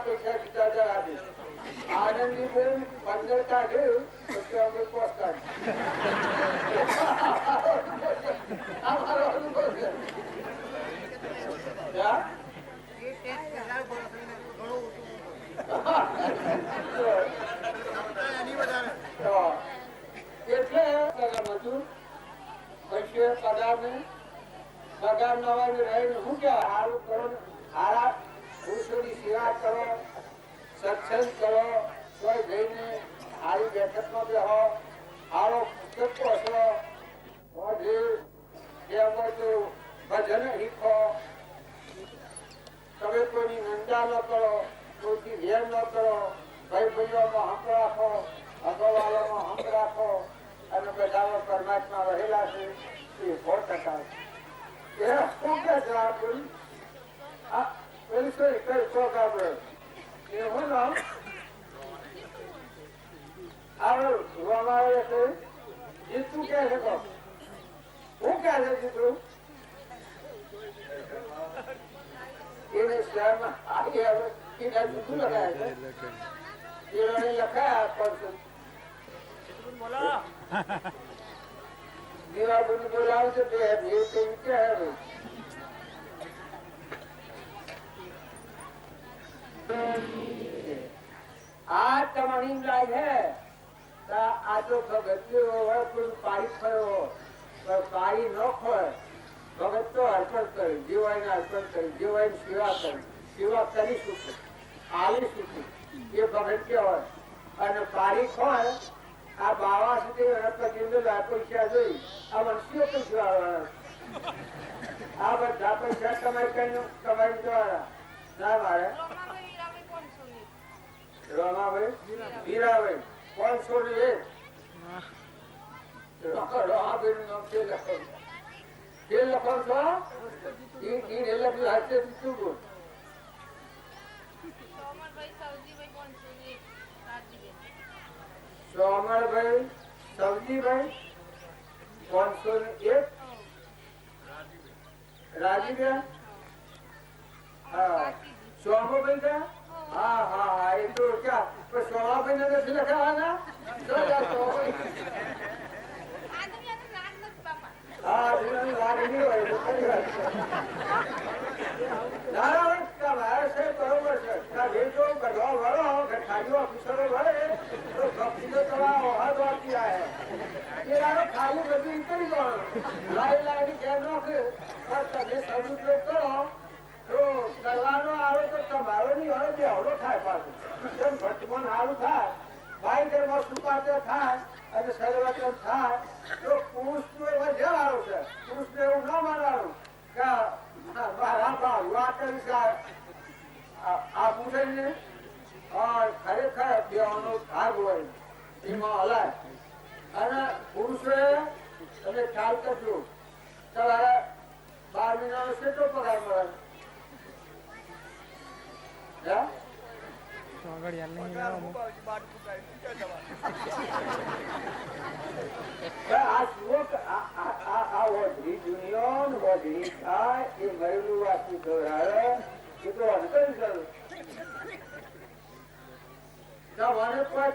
પૈસા કીધા આપીશ. આનંદની બેન 15 કાઢ્યું તો અમે પહોંચતા પગાર નવા રહીને શું કે સારું કરો, સારા પુરુષોની સેવા કરો, સત્સંગ કરો, કોઈ જઈને સારી બેઠકમાં બેહો, સારો પુસ્તક વાંચો, ભજન શીખો, તમે કોઈની નિંદા ન કરો, કોઈથી વેર ન કરો, ભાઈ ભાઈઓમાં હક રાખો, અગવાળોમાં હક રાખો અને બધામાં પરમાત્મા રહેલા છે એ 100%. શું કે છે આ પેલું કઈ શોખ આપડે એ હું નામ આવે છે જીતું કે છે હું કે છે જીતું એને શહેરમાં આવી આવે એને જીતું લખાય છે એને લખાયા પડશે દીવાબુની બોલાવશે બે ભેર કઈ કે હવે આ તમારી લાય હે આ તો ભગત હોય કોઈ પારી ફર્યો પારી ન ખોય ભગત તો અર્પણ કરી જીવાઈને અર્પણ કરી જીવાઈને સેવા કરી શકે આવી શકે એ ભગત કહેવાય. અને પારી ખોય આ બાવા સુધી પૈસા જોઈ આ વંશીઓ પૈસા આ બધા પૈસા કમાઈ કમાઈ દ્વારા ના મારે રમાભાઈ હીરાભાઈ 501 રમાભાઈ નું નામ છે લખો છો લખ્યું હાથે શું બોલ સોમરભાઈ સવજીભાઈ 501 રાજીબેન હા સોમભાઈ का हाँ हाँ हाँ ये तो क्या तो सोमाભાઈ ને નથી લખાવાના હા લાગણી હોય તો ખરી વાત છે. ના તમારે છે બરોબર છે ભેજો ગઢવા વળો ખાલી ઓફિસરો વળે તો ભક્તિ તો તમારા હાથ વાંચી આવે એ ખાલી બધું કરી દો લાઈની કેમ નાખે તમે સદુપયોગ કરો તો કરવાનો આવે તો તમારો નહીં હોય બે અવડો થાય પાછું જેમ ભટમન સારું થાય ભાઈ ઘરમાં સુપાતે થાય અને સર્વચન થાય તો પુરુષ નું એવા જવાનું છે પુરુષ ને એવું ન માનવાનું કે મારા ભાવ આ કરીશ આ પૂછે ને ખરેખર દેવાનો ભાગ હોય એમાં હલાય અને પુરુષે તમે ખ્યાલ કરજો તમારે 12 મહિનાનો કેટલો પગાર મળે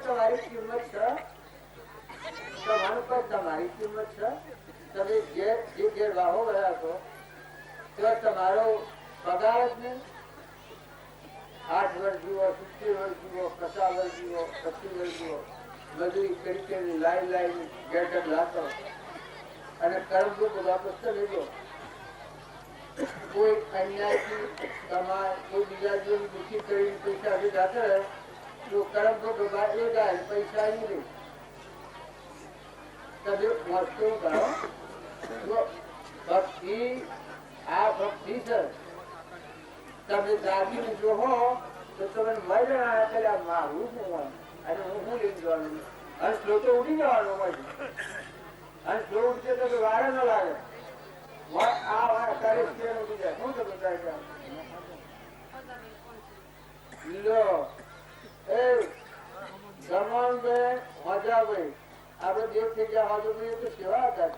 તમારી કિંમત છે તમારી કિંમત છે તમે જે વાહો ગયા છો તો તમારો પગાર જ નહીં 8 વર્ષ જીવો 70 વર્ષ જીવો 50 વર્ષ જીવો 25 વર્ષ જીવો મજૂરી કરી લાઈ ગેટઅપ લાતો અને કર્મ બધા પુસ્તક લીધો કોઈ અન્યાયથી તમારે કોઈ બીજા જોઈને દુઃખી કરીને પૈસા બી જાતે રહે તો કર્મ તો એ જાય પૈસા નહીં તમે વસ્તુ કરો ભક્તિ આ ભક્તિ છે તમે દાગીને જો હો તો તમે મજા પેલા મારું શું અને હું લઈ જવાનું અને સ્લો તો ઉડી જવાનું હોય અને સ્લો ઉડશે તો વારે ન લાગે આ વાર કરે ઉડી જાય શું તો બધા લો એ ગમનભાઈ હોજાભાઈ આપણે દેવ થઈ ગયા હોજાભાઈ તો સેવા હતા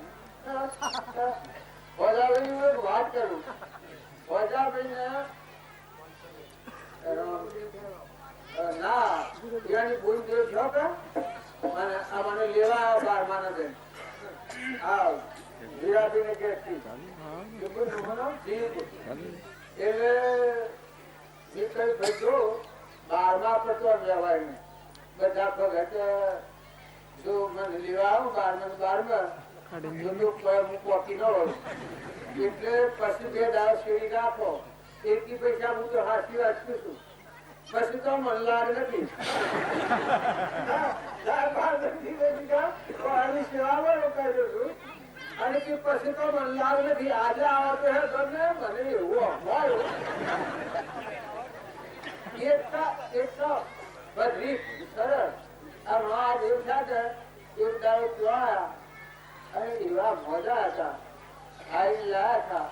હોજાભાઈ હું એક વાત કરું હોજાભાઈ ને ના એની ભૂલ દેવ છો કે અને આ મને લેવા આવ્યો 12 ના બેન હા હીરાબી ને કે એટલે એ કઈ ભાઈ જો 12મા પતો વ્યવહાર ને બધા ભગત જો મને લેવા આવું 12મા હું પોકી ન હોય એટલે પછી 2 દાડા શેરી નાખો એકી પૈસા હું તો હાસી વાંચું છું પછી તો મન લાગ નથી સેવા કર્યો છું અને કે પછી તો મન લાગ નથી આજે આવો તો હે તમને મને એવું અપાયું બધી સરળ આ દેવ સાથે એક દાડો જોયા અને એવા મોજા હતા આઈ લાયા હતા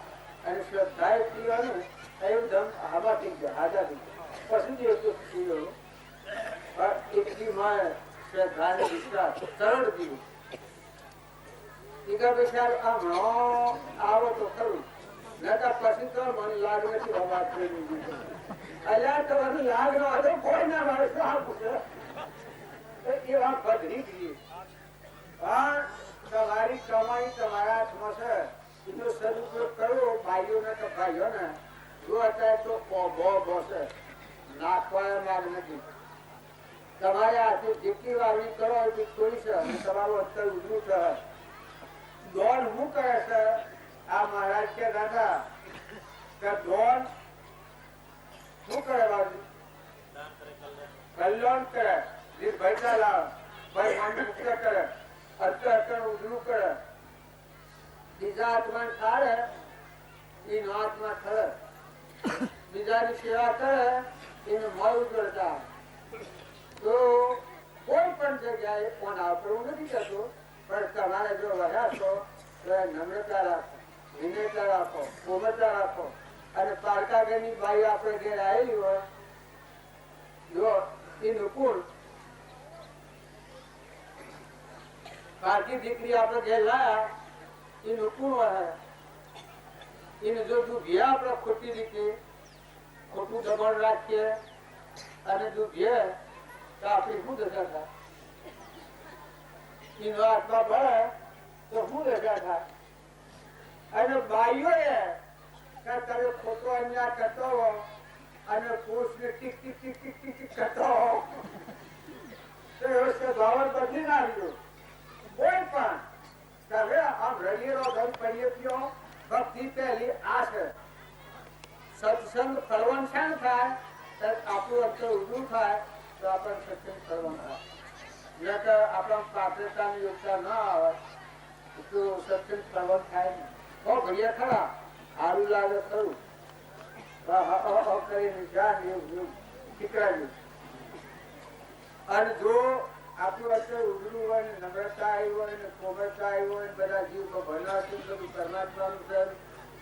અને શ્રદ્ધા પીવાનું એકદમ હાબા થઈ ગયા હાજા થઈ ગયા પછી જે પીયો એટલી માં શ્રદ્ધા ને વિશ્વાસ સરળ પીવું ટીકા પૈસા આવો તો ખરું નતા પછી તો મને લાગ નથી અવાજ થઈ અલ્યા તો મને લાગ ન હતો કોઈ ના મારે શું પૂછે એ વાત બદલી ગઈ પણ તમારી કમાઈ તમારા હાથમાં છે એનો સદુપયોગ કરવો ભાઈઓ ને તો ભાઈઓ ને જો અત્યારે તો બો છે નાખવા માગ નથી તમારે હાથે જેટલી વાવણી કરો એટલી થોડી છે અને તમારું અત્યારે ઉજવું છે દોડ શું કરે છે આ મહારાજ કે દાદા કે દોડ શું કરે બાજુ કલ્યાણ કરે ભાઈ લાવ ભાઈ મન મુક્ત કરે અત્યારે ઉજળું કરે બીજા આત્મા ખાડે એનો આત્મા ખરે બીજાની સેવા કરે એને મળ ઉજળતા તો કોઈ પણ જગ્યાએ ફોન આવતું નથી થતું પણ તમારે જો રહ્યા છો તો નમ્રતા રાખો વિનયતા રાખો કોમળતા રાખો અને પારકાગરની બાઈ આપણે ઘેર આવેલી હોય જો એનું કુળ પારકી દીકરી આપણે ઘેર લાયા એનું કુળ હોય એને જો તું ઘે આપણે ખોટી રીતે ખોટું દબાણ રાખીએ અને તું ઘે તો આપણી શું દશા થાય એનો આત્મા ભળે તો શું દશા થાય અને બાઈઓ તમે ખોટો અન્યાય કરતો હો અને પુરુષ ને tick tick tick tick tick tick કરતો હો તો એવો સ્વભાવ બદલી નાખ્યો કોઈ પણ તમે આમ રડીનો ધન પડીએ પીઓ ભક્તિ પહેલી આ છે સત્સંગ ફળવણ શાણ થાય તો આપણું અંતર ઉભું થાય તો આપણને સત્સંગ ફળવણ થાય ન તો આપણા પાત્રતાનું યોગદાન ના આવે તો સત્સંગ ફળવણ થાય નહીં બહુ ઘડિયા ખરા સારું લાગે ખરું કરીને જાણ એવું શીખવાડ્યું અને જો આપણું અત્યારે ઉજળું હોય ને નમ્રતા આવી હોય ને કોમળતા આવી હોય ને બધા જીવ ભણવાથી બધું પરમાત્માનું છે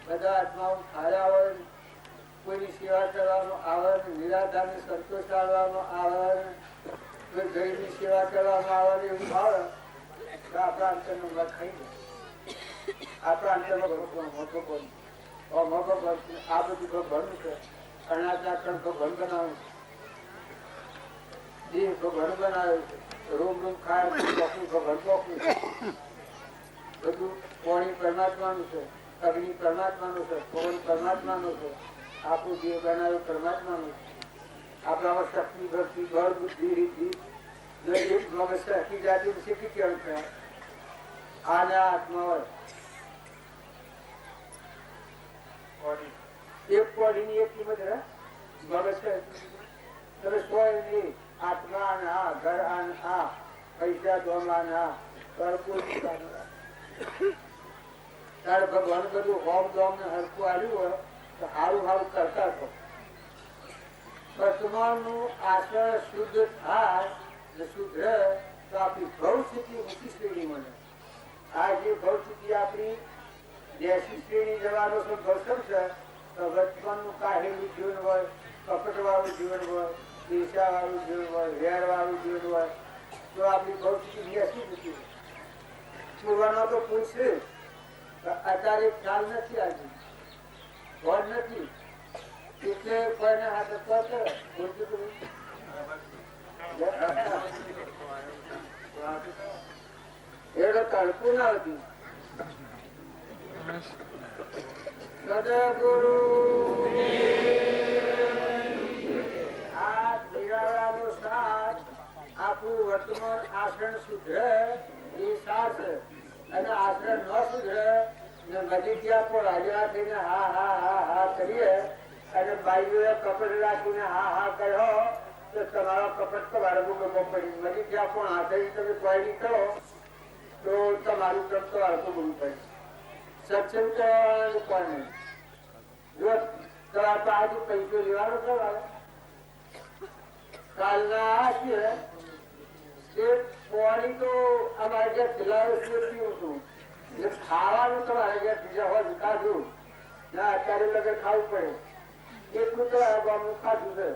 બધા આત્માઓ ખાયા હોય કોઈની સેવા કરવામાં આવે ને નિરાધારને સંતોષ આવવામાં આવે કોઈ ગરીબની સેવા કરવામાં આવે એવું આવે તો આપણા અંતરનો વાત ખાઈ જાય આપણા અંતરનો મોટો કોઈ આ બધું ભગવાન છે અનાજના કણ ભગવાન બનાવ્યું છે ભગવાન બનાવ્યું છે રૂમ ખાય ભગવાન પોકું બધું પાણી પરમાત્માનું છે અગ્નિ પરમાત્માનું છે પવન પરમાત્માનું છે આપણું જે બનાવ્યું પરમાત્માનું છે આપણામાં શક્તિ ભક્તિ બળ બુદ્ધિ રીતિ શક્તિ જાતિ શીખી કેમ છે આને આત્મા હોય એક કોડીની એક કિંમત રહે મગજ છે તમે સોય નહીં આત્મા અને આ ઘર અને આ પૈસા ધોમા ને આ કોઈ તારે ભગવાન બધું હોમ દોમ ને હરકું આવ્યું હોય તો સારું સારું કરતા હતો વર્તમાન નું આચરણ શુદ્ધ થાય સુધરે તો આપણી ભવ સ્થિતિ ઊંચી શ્રેણી મળે આ જે ભવ સ્થિતિ આપણી 80 શ્રેણી જવાનો ભવસમ છે તો વર્તમાનનું કાહેલું જીવન હોય કપટ વાળું જીવન હોય ઈર્ષા વાળું જીવન હોય વેર વાળું જીવન હોય તો આપણી ભૌતિક બેસી જતી પૂર્વાનો તો પૂછશે અત્યારે ખ્યાલ નથી આજે ભણ નથી એટલે કોઈને હાથ એટલે કલ્પુ ના હતી સદગુરુ આ નિરાળાનો સાથ આપણું વર્તમાન આચરણ સુધરે એ સાથ અને આચરણ ન સુધરે ને મજીઠિયા પર હાજરા થઈને હા હા હા હા કરીએ અને બાઈઓએ કપડ રાખીને હા હા કર્યો તો તમારો કપડ તમારે બુગો પડી મજીઠિયા પણ હાથે તમે પાડી કરો તો તમારું કામ તો હરકું બુગું પડે સત્સંગ કરવાનું કોને જો તમારા પાસે પૈસો લેવાનો છો કાલના છે પાણી તો અમારે જ્યાં ખિલાડો પીવું છું ખાવાનું તમારે જ્યાં બીજા હોય ખાધું ના અત્યારે લગન ખાવું પડે એટલું તો ગામનું ખાધું છે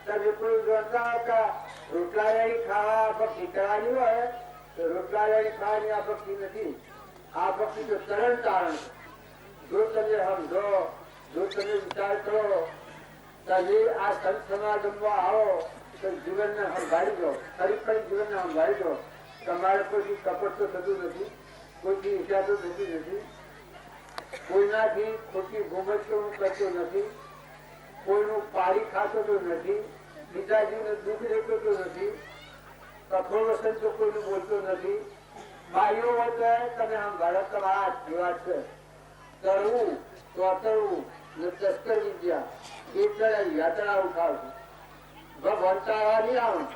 તમે કોઈ જોતા રોટલા રેડી ખાવા ભક્તિ કરવાની હોય તો રોટલા રેડી ખાવાની આ ભક્તિ નથી આ ભક્તિ તો તરણ તારણ જો તમે સમજો જો તમે વિચાર કરો તમે આ સંત સમાગમમાં આવો તો જીવનને સંભાળી દો ફરી જીવનને સંભાળી દો તમારે કોઈ કપટ તો થતું નથી કોઈથી ઈચ્છા તો થતી નથી કોઈનાથી ખોટી ઘુમત કરતો નથી કોઈનું પાડી ખાતો તો નથી બીજા જીવને દુઃખ દેતો તો નથી કઠોળ વસન તો કોઈનું બોલતો નથી ભાઈઓ હોય તો તમે સંભાળો તમારા હાથ જેવા છે તરવું તોતરવું ને તસ્કર વિદ્યા એટલે યાત્રા ઉઠાવશું ભગવાન નહીં આવું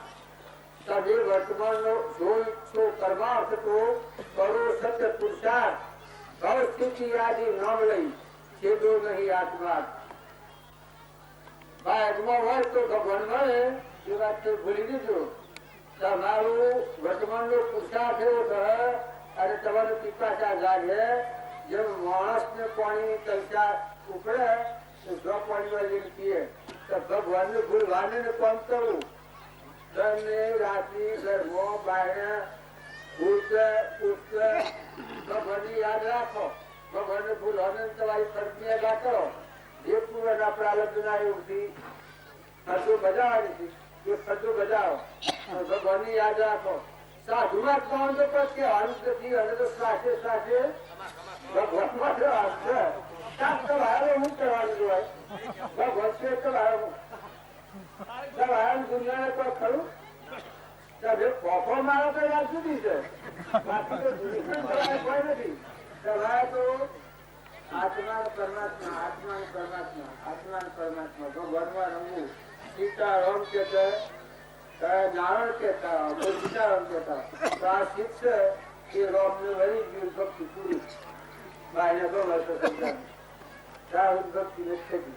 તમે વર્તમાન નો જો ઈચ્છો કરવા તો કરો સત્ય પુરુષાર્થ ભવ સ્થિતિ આદિ નામ લઈ છેદો નહીં આત્મા ભાગમાં હોય તો ભગવાન મળે એ વાત તો ભૂલી દીધો તમારું વર્તમાન નો પુરુષાર્થ એવો થાય અને તમારું પિપાસા જાગે જેમ માણસ ને પાણી તલસા ઉપડે તો જો પાણી જેમ પીએ તો ભગવાન ને ભૂલવાને ને કામ કરવું ધનને રાત્રિ ગર્ભો બાયણે ઉઠે ભગવાનની યાદ રાખો ભગવાન ને ભૂલવાને તમારી ફરજની અદા કરો જે પૂર્વના પ્રારબ્ધ ના એવું ફરજો બજાવવાની છે એ ફરજો બજાવો ભગવાનની યાદ રાખો સાધુમાં કોણ તો કહેવાનું નથી અને તો શ્વાસે શ્વાસે ભગવાન માટે છે હું કરવાનું જોવાય ભગવાન છે દુનિયાને કોઈ ખરું તમે પોખો મારો તો યાદ જુદી છે બાકી તો કોઈ નથી તમારે તો આત્મા પરમાત્મા આત્મા પરમાત્મા આત્મા પરમાત્મા ભગવાનમાં રમવું સીતારામ કેતા નારાયણ કેતા સીતારામ કેતા તો આ શીખ છે એ રામ ને વળી ગયું ભક્તિ પૂરી બાયને બહુ વર્ષો સમજાવી ભક્તિ નથી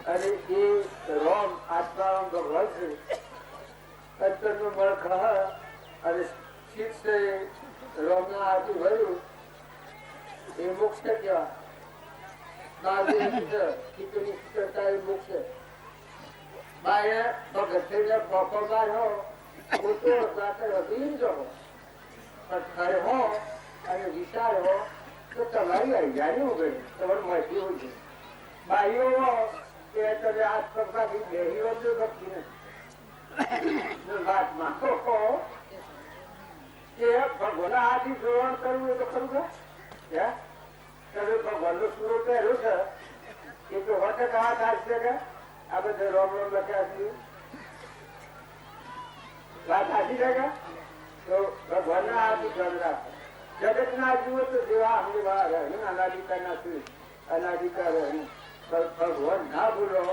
અને એ રામ આત્મારામ ભગવાન છે અંતર નું મળખ અને શીખ છે રામ ના હાથું ભર્યું એ મોક્ષ કેવા વિચાર હો તો તમારી અજાણી ઉભે તમારે માહિતી હોય છે બાઈઓ હો કે તમે આ પગમાંથી બેહી વધુ ભક્તિ નથી વાત માંગો કે ભગવાન હાથી જોડાણ કરવું એ તો ખરું કે ભગવાન નો સુરો પહેર્યો છે એ તો હોટે કવા થશે કે આ બધે રોમ રોમ લખ્યા છે વાત સાચી છે કે તો ભગવાન ના હાથી ધ્યાન રાખો જગત ના જુઓ તો જેવા અમને રહ્યું અનાધિકાર ના શું અનાધિકાર રહ્યું ભગવાન ના ભૂલો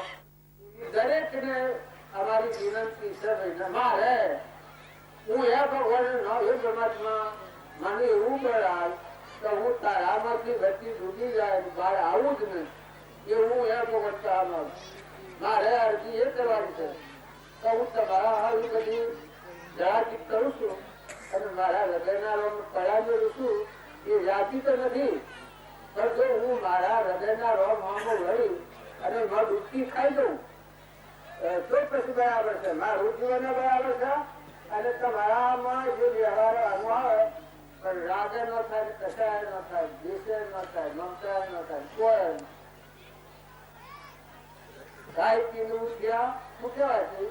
દરેક ને અમારી વિનંતી છે મારે હું એ ભગવાન એ પરમાત્મા મને એવું કરાય તો હું તારામાંથી ઘટી ડૂબી જાય બહાર આવું જ નહીં એવું એ ભગવાન મારે અરજી એ કરવાની છે તો હું તમારા હાલ બધી જણાજી કરું છું અને મારા હૃદયના રોગ પડાવેલું છું એ વ્યાજી તો નથી પણ જો હું મારા હૃદયના રોગ મામો લઈ અને ડૂબકી ખાઈ દઉં તો પછી બરાબર છે મારું જીવન બરાબર છે અને તમારામાં જે વ્યવહાર આવે પણ રાગે ન થાય, કસાય ન થાય, દ્વેષે ન થાય, મમતા ન થાય, કોઈ ખાઈ પીને ઉઠ્યા શું કહેવાય છે?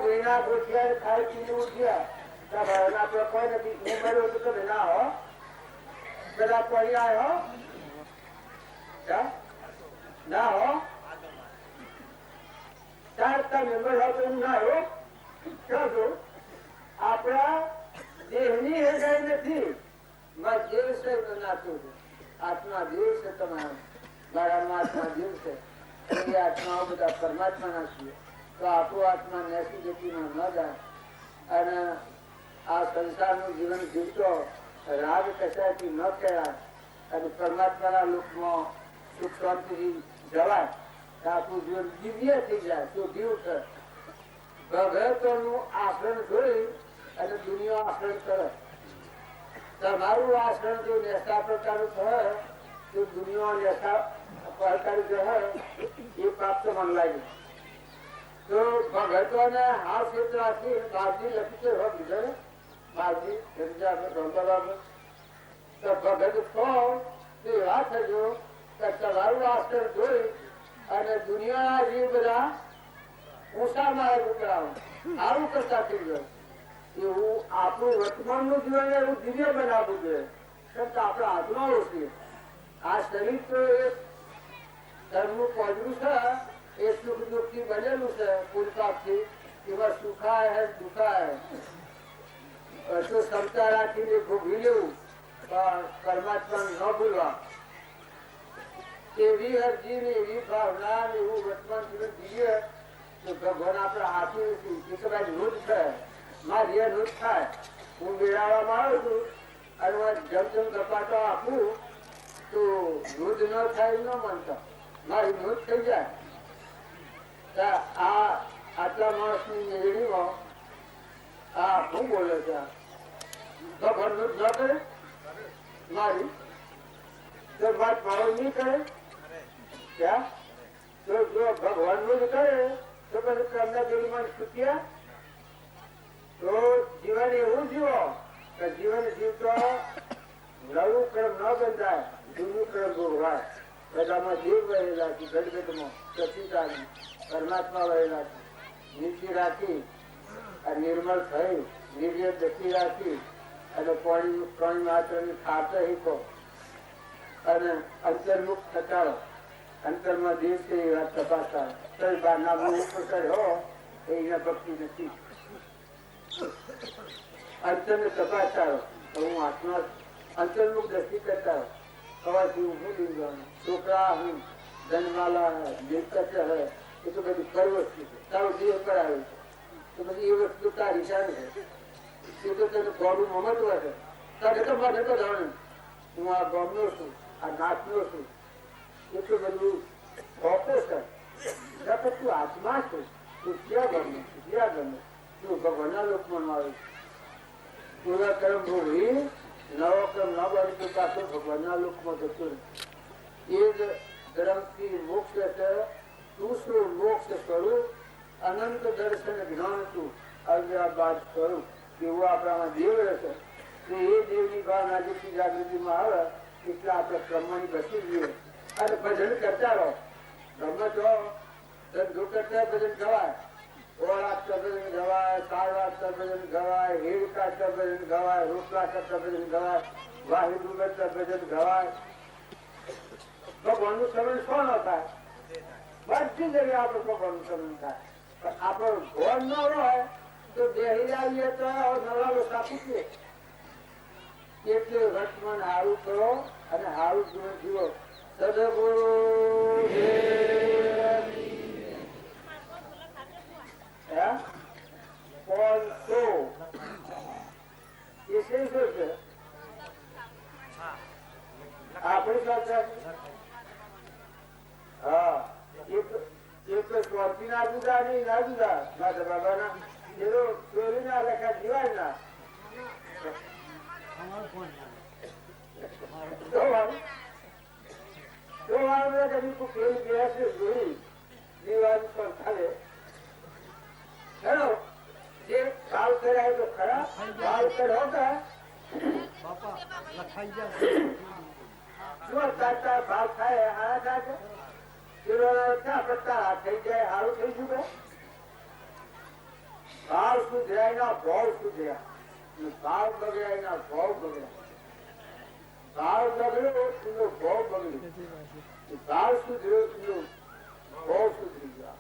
વિના ગોઠિયા ખાઈ પીને ઉઠ્યા. આપડે કોઈ નથી હું મળ્યો તો તમે ના હો પેલા પર્યાય હો ના હો ચાર મેમ્બર હો તો ના હો કહું આપણા દેહની હેગાઈ નથી દેવ છે નાતું આત્મા દેવ છે તમારા મારામાં આત્મા દેવ છે એ આત્માઓ બધા પરમાત્મા ના છીએ તો આપણું આત્મા નેસી ગતિમાં ન જાય અને આ સંસારનું જીવન જીવતો રાગ કસાયથી ન કહેવાય અને પરમાત્માના લોકમાં સુખ શાંતિથી જવાય તો આપણું જીવન દિવ્ય થઈ જાય તો જીવ છે ભગતોનું આચરણ જોઈ અને દુનિયા આચરણ કરે તમારું આચરણ જો નેસા પ્રકારનું થાય તો દુનિયા નેસા પ્રકારનું જે હોય એ પ્રાપ્ત મન લાગે તો ભગતોને હાથ ક્ષેત્રથી બાજી લખી છે બીજા ને બાજી તો ભગત છો તો એવા થજો કે તમારું આચરણ જોઈ અને દુનિયાના જીવ બધા ઊંચા માર્ગ કરાવો સારું કરતા થઈ ગયો એવું આપણું વર્તમાનનું જીવન એવું દિવ્ય બનાવવું જોઈએ છતાં આપણા આત્માઓ છીએ આ શરીર તો એક ધર્મનું પોજરું છે એ સુખ દુઃખ થી બનેલું છે પુલપાપથી એમાં સુખાય હે દુખાય તો ક્ષમતા રાખીને ભોગવી લેવું પણ પરમાત્માને ન ભૂલવા એવી અરજી ને એવી ભાવના ને એવું વર્તમાન જીવન જીવીએ તો ભગવાન આપણા હાથી નથી એ તો ભાઈ નૃત છે મારી નૃત થાય હું મેળવવામાં આવ્યો છું અને જમ કપાટો આપું તો નૃત ન થાય ન માનતા મારી નૃત થઈ જાય આટલા માણસની મેળવીમાં આ હું બોલે છે ભગવાન નૃત ન કરે મારી તો વાત મારો નહીં કરે ક્યાં તો જો ભગવાન નું કરે તો પછી કર્મના જોડીમાં છૂટ્યા તો જીવન એવું જીવો કે જીવન જીવતો નવું કર્મ ન બંધાય જૂનું કર્મ ભોગવાય બધામાં જીવ વહેલા છે ગદગદમાં સચિતાની પરમાત્મા વહેલા છે નીતિ રાખી નિર્મળ થઈ નિર્ય દસી રાખી અને પ્રાણી માત્રની ખાતર હિતો અને અંતર્મુખ થતા અંતરમાં દેશ છે એ વાત તપાસતા બહારના મુખ હો એના ભક્તિ નથી અંતરને તપાસતા હું આત્મા અંતર્મુખ દ્રષ્ટિ કરતા હવાથી હું લીધવાનું છોકરા હું ધનમાલા હે મિલકત હે એ તો બધું કરવસ્તુ છે તારો દેહ પર આવ્યું છે તો બધી એ વસ્તુ તારી શાન છે એ તો તને ગોળું મમત્વ છે તારે તો માટે તો જાણે હું આ ગામનો છું આ નાચનો છું એટલું બધું ખોટો છે તું આત્મા છે તું ક્યાં ગમે તું ભગવાનના લોકમાં આવે પૂરા કર્મ ભોગવી નવો કર્મ ન બને તો પાછો ભગવાનના લોકમાં જતો એ જ ધર્મથી મોક્ષ છે તું શું મોક્ષ સ્વરૂપ અનંત દર્શન જ્ઞાન તું અવ્યાબાદ સ્વરૂપ એવું આપણામાં દેવ રહેશે તો એ દેવની ભાવના જેટલી જાગૃતિમાં આવે એટલે આપણે ક્રમની બચી જઈએ અને ભજન કરતા રહો રમત હો ધંધો કરતા ભજન ગવાય ઓળ આપતા ભજન ગવાય સાર આપતા ભજન ગવાય હેડ કાઢતા ભજન ગવાય રોટલા કરતા ભજન ગવાય વાહિદુ કરતા ભજન ગવાય ભગવાનનું સ્મરણ શું ન થાય બધી જગ્યાએ આપણે ભગવાનનું સ્મરણ થાય પણ આપણો ભગવાન ન હોય તો દેહી આવીએ તો નવાલો સાપી એટલે વર્તમાન સારું કરો અને સારું જીવન જીવો સદગુરુ આપણી સાથે હા એક સ્વાર્થી ના જુદા નહીં ના જુદા માતા બાબા ના એનો ચોરી ના લખા જીવાય ના જો તાતા ભાવ થાય આ થાય ક્યાં કરતા થઈ જાય સારું થઈ જુએ ભાવ સુધર્યા એના ભાવ સુધર્યા ભાવ બગડ્યા એના ભાવ બગડ્યા ભાવ બગડ્યો એનો ભાવ બગડ્યો ભાવ સુધર્યો એનો ભાવ સુધરી ગયા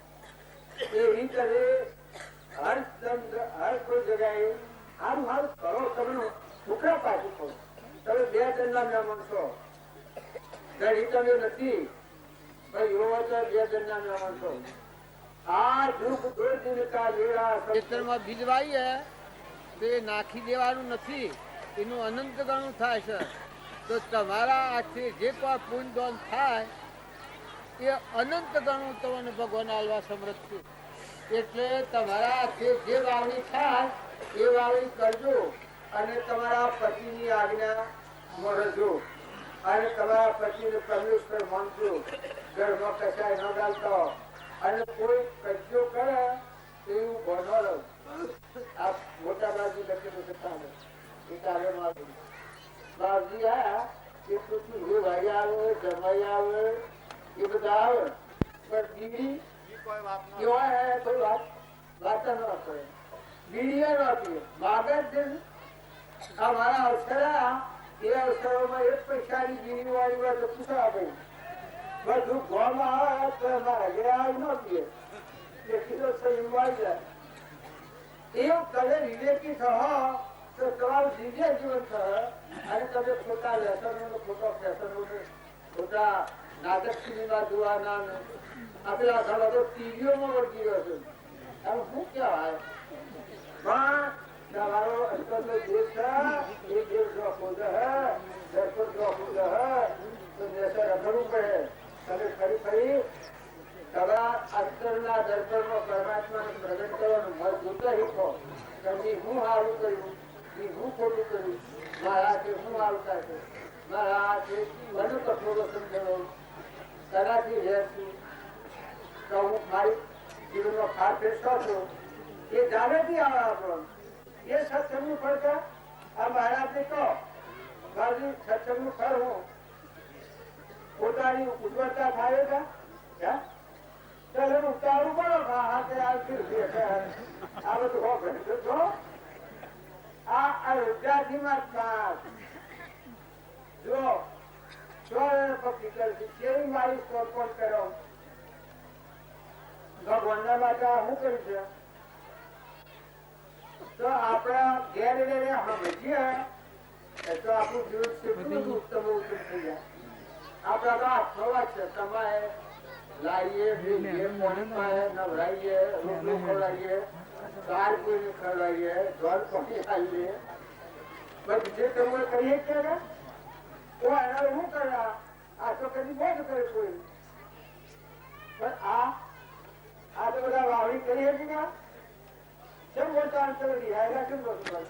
એ રીતે હર કોઈ જગ્યાએ સારું સારું કરો તમે ટુકડા પાછું કરો તમે બે જણના મહેમાન છો ઘડી તમે નથી ભાઈ એવો તો બે જણના મહેમાન છો આ દુઃખ દો દિન કા વેળા ખેતરમાં બીજ વાવીએ તો એ નાખી દેવાનું નથી, એનું અનંત ગણું થાય છે. તો તમારા હાથથી જે કોઈ પુણ્ય દાન થાય એ અનંત ગણું તમને ભગવાન આલવા સમર્થ છે. એટલે તમારા હાથથી જે વાવણી થાય એ વાવણી કરજો અને તમારા પતિની આજ્ઞા મળજો અને તમારા પતિને પરમેશ્વર માનજો. ઘરમાં કચાય ન ડાલતો અને કોઈ કજ્જો કરે એવું ભણો. આ મોટા બાજી લખેલું છે એ કાગળમાં બાજી આ એ પૂછ્યું ભાઈ આવે જમાઈ આવે એ બધા આવે પણ બીડી કેવાય કોઈ વાત ન કરે બીડીએ ન પીએ માગે જ આ મારા અવસરા એ અવસરોમાં એક પૈસાની બીડી વાળી હોય તો પૂછવા ભાઈ બધું ગોમાં આવે તો અમારા ઘરે આવી ન પીએ એ કિલો સહી વાળી જાય એવું તમે વિવેકી થો તો તમારું દિવ્ય જીવન થશે અને તમે ખોટા વ્યસનો ખોટા ફેશનો ખોટા નાટક સિનેમા જોવાના આપેલા ઘણા તો ટીવીઓમાં વળગી ગયો છે. આમ શું કહેવાય પણ તમારો અંતરનો દેશ છે એ દેશ જો ખોજ હે દર્પણ જો ખોજ હે તો દેશે રખડવું પડે. તમે ફરી ફરી તમારા અંતરના દર્પણમાં પરમાત્માને પ્રગટ કરવાનું મત જોતા શીખો. તમે હું સારું કર્યું હું ખોટું કર્યું મારા હાથે હું સારું થાય મારા હાથે મને કઠોરો સમજાવો તેનાથી રહેશું તો હું મારી જીવનમાં ફાર ફેરતો છું એ જાણેથી આવે આપણો એ સત્સંગનું ફળ આ મહારાજને કહો મારી સત્સંગનું ફળ હું પોતાની ઉજ્જવળતા થાય છે ચાલો ઉતારું પડો હાથે આ બધું હો છો આ વિદ્યાર્થીમાં જો કેવી મારી સમર્પણ કરો ભગવાનના માટે શું કર્યું છે તો આપણા ઘેર સમજીએ તો આપણું જીવન કેટલું ઉત્તમ ઉત્તમ થઈ જાય. આપડા તો હાથમાં છે તમારે લાવીએ ભેગીએ પાણીમાં નવરાઈએ રોટલો ખવડાવીએ ગાળ કોઈને ખવડાવીએ જળ પાણી આવીએ બધું જે તમે કરીએ કે તો એના શું કર્યા આ તો કદી બંધ કરે કોઈ પણ આ તો બધા વાવણી કરીએ કે કેમ બોલતા અંતર રિહાયેલા કેમ બોલતું